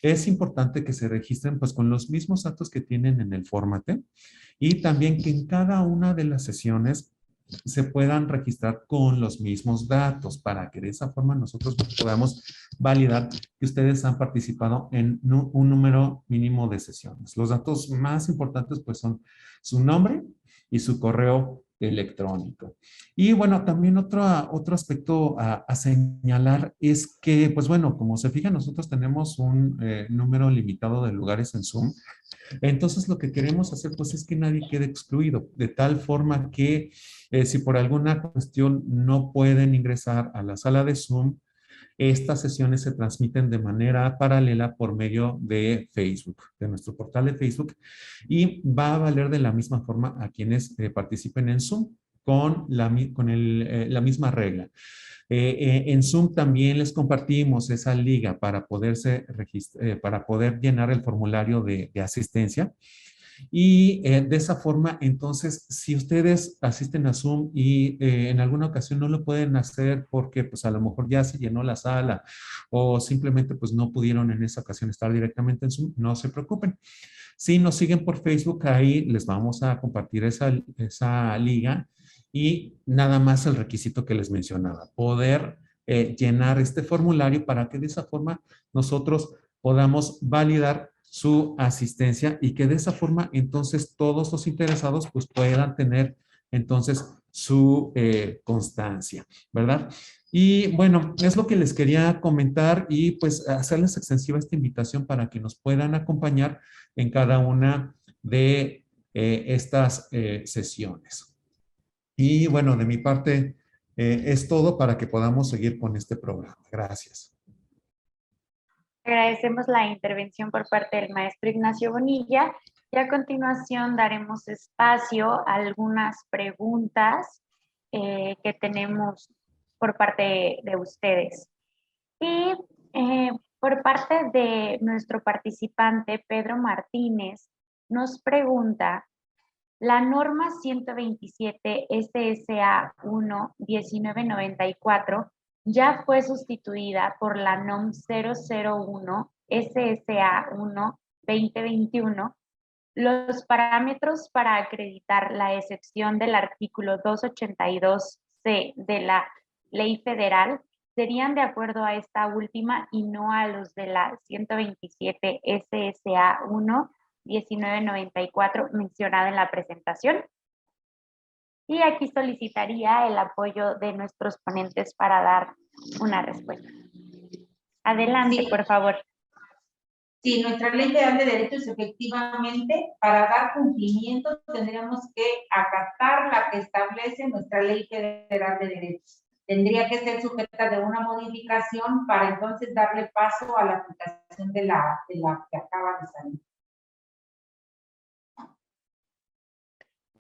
Es importante que se registren pues con los mismos datos que tienen en el formato y también que en cada una de las sesiones se puedan registrar con los mismos datos para que de esa forma nosotros podamos validar que ustedes han participado en un número mínimo de sesiones. Los datos más importantes pues son su nombre y su correo electrónico. Y bueno, también otro aspecto a señalar es que, pues bueno, como se fijan, nosotros tenemos un número limitado de lugares en Zoom. Entonces, lo que queremos hacer, pues, es que nadie quede excluido, de tal forma que si por alguna cuestión no pueden ingresar a la sala de Zoom, estas sesiones se transmiten de manera paralela por medio de Facebook, de nuestro portal de Facebook, y va a valer de la misma forma a quienes participen en Zoom con la misma regla. En Zoom también les compartimos esa liga para poder llenar el formulario de asistencia. Y de esa forma, entonces, si ustedes asisten a Zoom y en alguna ocasión no lo pueden hacer porque pues a lo mejor ya se llenó la sala o simplemente pues no pudieron en esa ocasión estar directamente en Zoom, no se preocupen. Si nos siguen por Facebook, ahí les vamos a compartir esa liga y nada más el requisito que les mencionaba, poder llenar este formulario para que de esa forma nosotros podamos validar su asistencia y que de esa forma entonces todos los interesados pues puedan tener entonces su constancia, ¿verdad? Y bueno, es lo que les quería comentar y pues hacerles extensiva esta invitación para que nos puedan acompañar en cada una de estas sesiones. Y bueno, de mi parte es todo para que podamos seguir con este programa. Gracias. Agradecemos la intervención por parte del maestro Ignacio Bonilla y a continuación daremos espacio a algunas preguntas que tenemos por parte de ustedes. Y por parte de nuestro participante, Pedro Martínez, nos pregunta, la norma 127 SSA 1-1994 ya fue sustituida por la NOM 001 SSA 1-2021. Los parámetros para acreditar la excepción del artículo 282C de la Ley Federal serían de acuerdo a esta última y no a los de la 127 SSA 1-1994 mencionada en la presentación. Y aquí solicitaría el apoyo de nuestros ponentes para dar una respuesta. Adelante, sí, por favor. Sí, nuestra Ley Federal de Derechos, efectivamente, para dar cumplimiento tendríamos que acatar la que establece nuestra Ley Federal de Derechos. Tendría que ser sujeta de una modificación para entonces darle paso a la aplicación de la que acaba de salir.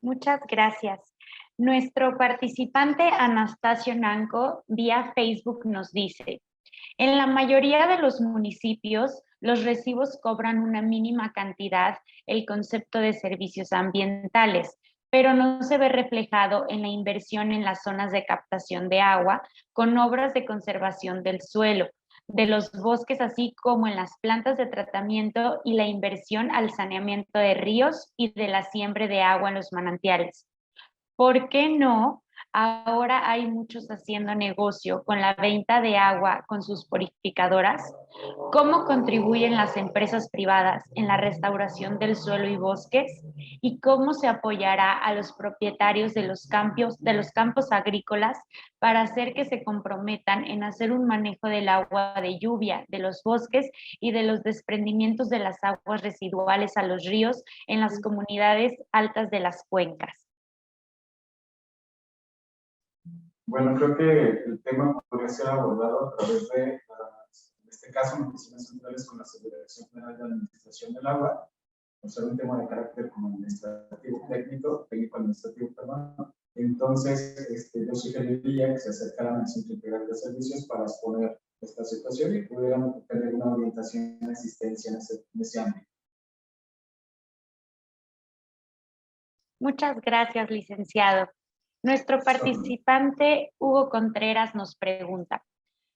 Muchas gracias. Nuestro participante Anastasio Nanco vía Facebook nos dice, En la mayoría de los municipios, los recibos cobran una mínima cantidad, el concepto de servicios ambientales, pero no se ve reflejado en la inversión en las zonas de captación de agua con obras de conservación del suelo, de los bosques, así como en las plantas de tratamiento y la inversión al saneamiento de ríos y de la siembra de agua en los manantiales. ¿Por qué no? Ahora hay muchos haciendo negocio con la venta de agua con sus purificadoras. ¿Cómo contribuyen las empresas privadas en la restauración del suelo y bosques? ¿Y cómo se apoyará a los propietarios de los campos agrícolas para hacer que se comprometan en hacer un manejo del agua de lluvia, de los bosques y de los desprendimientos de las aguas residuales a los ríos en las comunidades altas de las cuencas? Bueno, creo que el tema podría ser abordado a través de, en este caso, en oficinas centrales con la Subdirección General de Administración del Agua, o sea, un tema de carácter como administrativo técnico-administrativo, perdón. Entonces, yo sugeriría que se acercaran al Centro Integral de Servicios para exponer esta situación y pudieran tener una orientación y asistencia en ese ámbito. Muchas gracias, licenciado. Nuestro participante Hugo Contreras nos pregunta,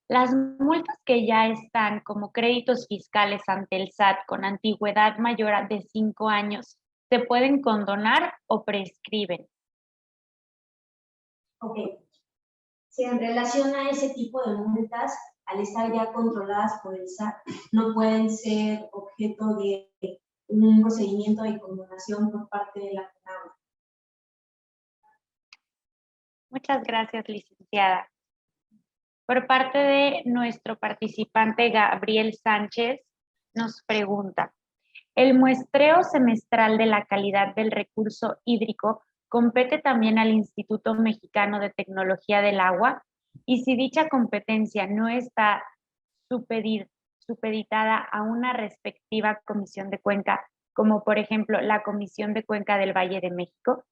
¿las multas que ya están como créditos fiscales ante el SAT con antigüedad mayor a de 5 años se pueden condonar o prescriben? Ok. Si en relación a ese tipo de multas, al estar ya controladas por el SAT, no pueden ser objeto de un procedimiento de condonación por parte de la CONAGUA. Muchas gracias, licenciada. Por parte de nuestro participante Gabriel Sánchez, nos pregunta, ¿el muestreo semestral de la calidad del recurso hídrico compete también al Instituto Mexicano de Tecnología del Agua? Y si dicha competencia no está supeditada a una respectiva comisión de cuenca, como por ejemplo la Comisión de Cuenca del Valle de México.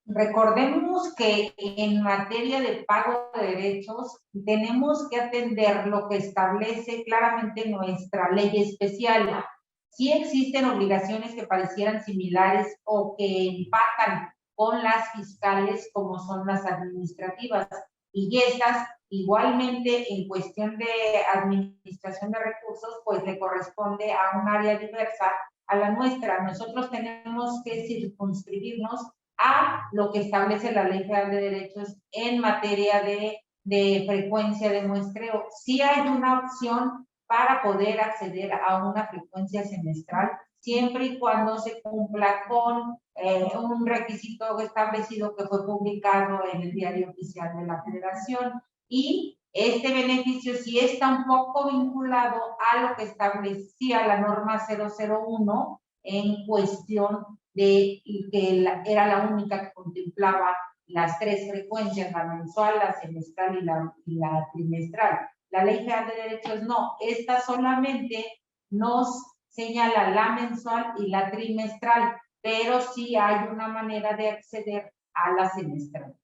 Recordemos que en materia de pago de derechos tenemos que atender lo que establece claramente nuestra ley especial. Sí existen obligaciones que parecieran similares o que empatan con las fiscales como son las administrativas, y estas igualmente en cuestión de administración de recursos pues le corresponde a un área diversa a la nuestra. Nosotros tenemos que circunscribirnos a lo que establece la Ley Federal de Derechos en materia de frecuencia de muestreo. Sí hay una opción para poder acceder a una frecuencia semestral, siempre y cuando se cumpla con un requisito establecido que fue publicado en el Diario Oficial de la Federación. Y este beneficio sí está un poco vinculado a lo que establecía la norma 001 en cuestión de que era la única que contemplaba las 3 frecuencias, la mensual, la semestral y la trimestral. La Ley Federal de Derechos no, esta solamente nos señala la mensual y la trimestral, pero sí hay una manera de acceder a la semestral.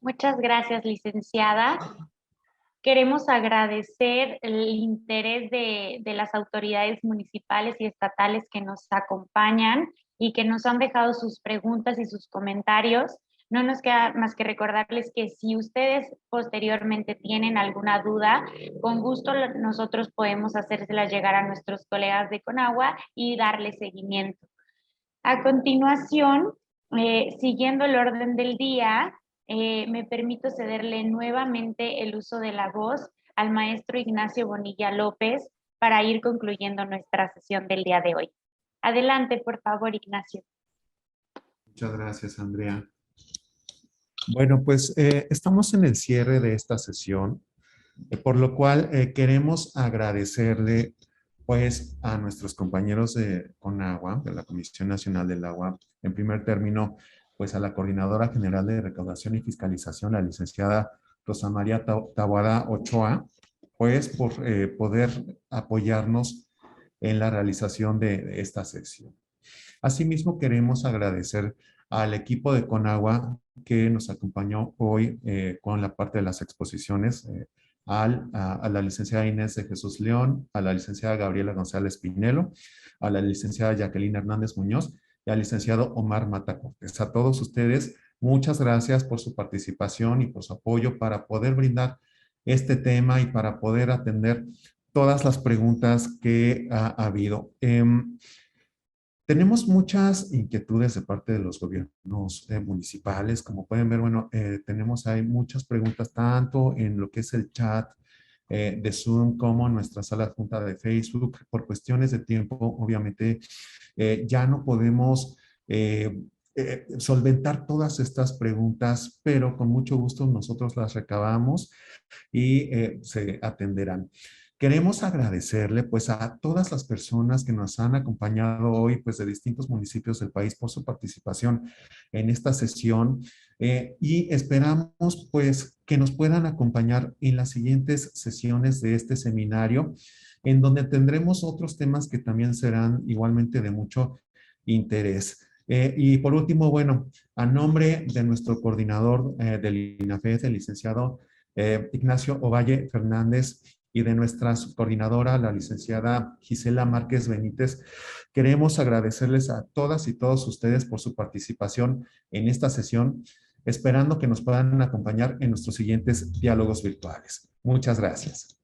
Muchas gracias, licenciada. Queremos agradecer el interés de las autoridades municipales y estatales que nos acompañan y que nos han dejado sus preguntas y sus comentarios. No nos queda más que recordarles que si ustedes posteriormente tienen alguna duda, con gusto nosotros podemos hacérselas llegar a nuestros colegas de Conagua y darle seguimiento. A continuación, siguiendo el orden del día, me permito cederle nuevamente el uso de la voz al maestro Ignacio Bonilla López para ir concluyendo nuestra sesión del día de hoy. Adelante, por favor, Ignacio. Muchas gracias, Andrea. Bueno, pues estamos en el cierre de esta sesión, por lo cual queremos agradecerle pues a nuestros compañeros de Conagua, de la Comisión Nacional del Agua, en primer término, pues a la Coordinadora General de Recaudación y Fiscalización, la licenciada Rosa María Taboada Ochoa, pues por poder apoyarnos en la realización de esta sesión. Asimismo, queremos agradecer al equipo de Conagua que nos acompañó hoy con la parte de las exposiciones, a la licenciada Inés de Jesús León, a la licenciada Gabriela González Pinelo, a la licenciada Jacqueline Hernández Muñoz y al licenciado Omar Mata Cortés. A todos ustedes, muchas gracias por su participación y por su apoyo para poder brindar este tema y para poder atender todas las preguntas que ha habido. Tenemos muchas inquietudes de parte de los gobiernos municipales. Como pueden ver, bueno, tenemos ahí muchas preguntas, tanto en lo que es el chat de Zoom como en nuestra sala junta de Facebook. Por cuestiones de tiempo, obviamente, ya no podemos solventar todas estas preguntas, pero con mucho gusto nosotros las recabamos y se atenderán. Queremos agradecerle pues a todas las personas que nos han acompañado hoy pues de distintos municipios del país por su participación en esta sesión y esperamos pues que nos puedan acompañar en las siguientes sesiones de este seminario, en donde tendremos otros temas que también serán igualmente de mucho interés. Y por último, bueno, a nombre de nuestro coordinador del INAFED, el licenciado Ignacio Ovalle Fernández, y de nuestra subcoordinadora, la licenciada Gisela Márquez Benítez, queremos agradecerles a todas y todos ustedes por su participación en esta sesión, esperando que nos puedan acompañar en nuestros siguientes diálogos virtuales. Muchas gracias.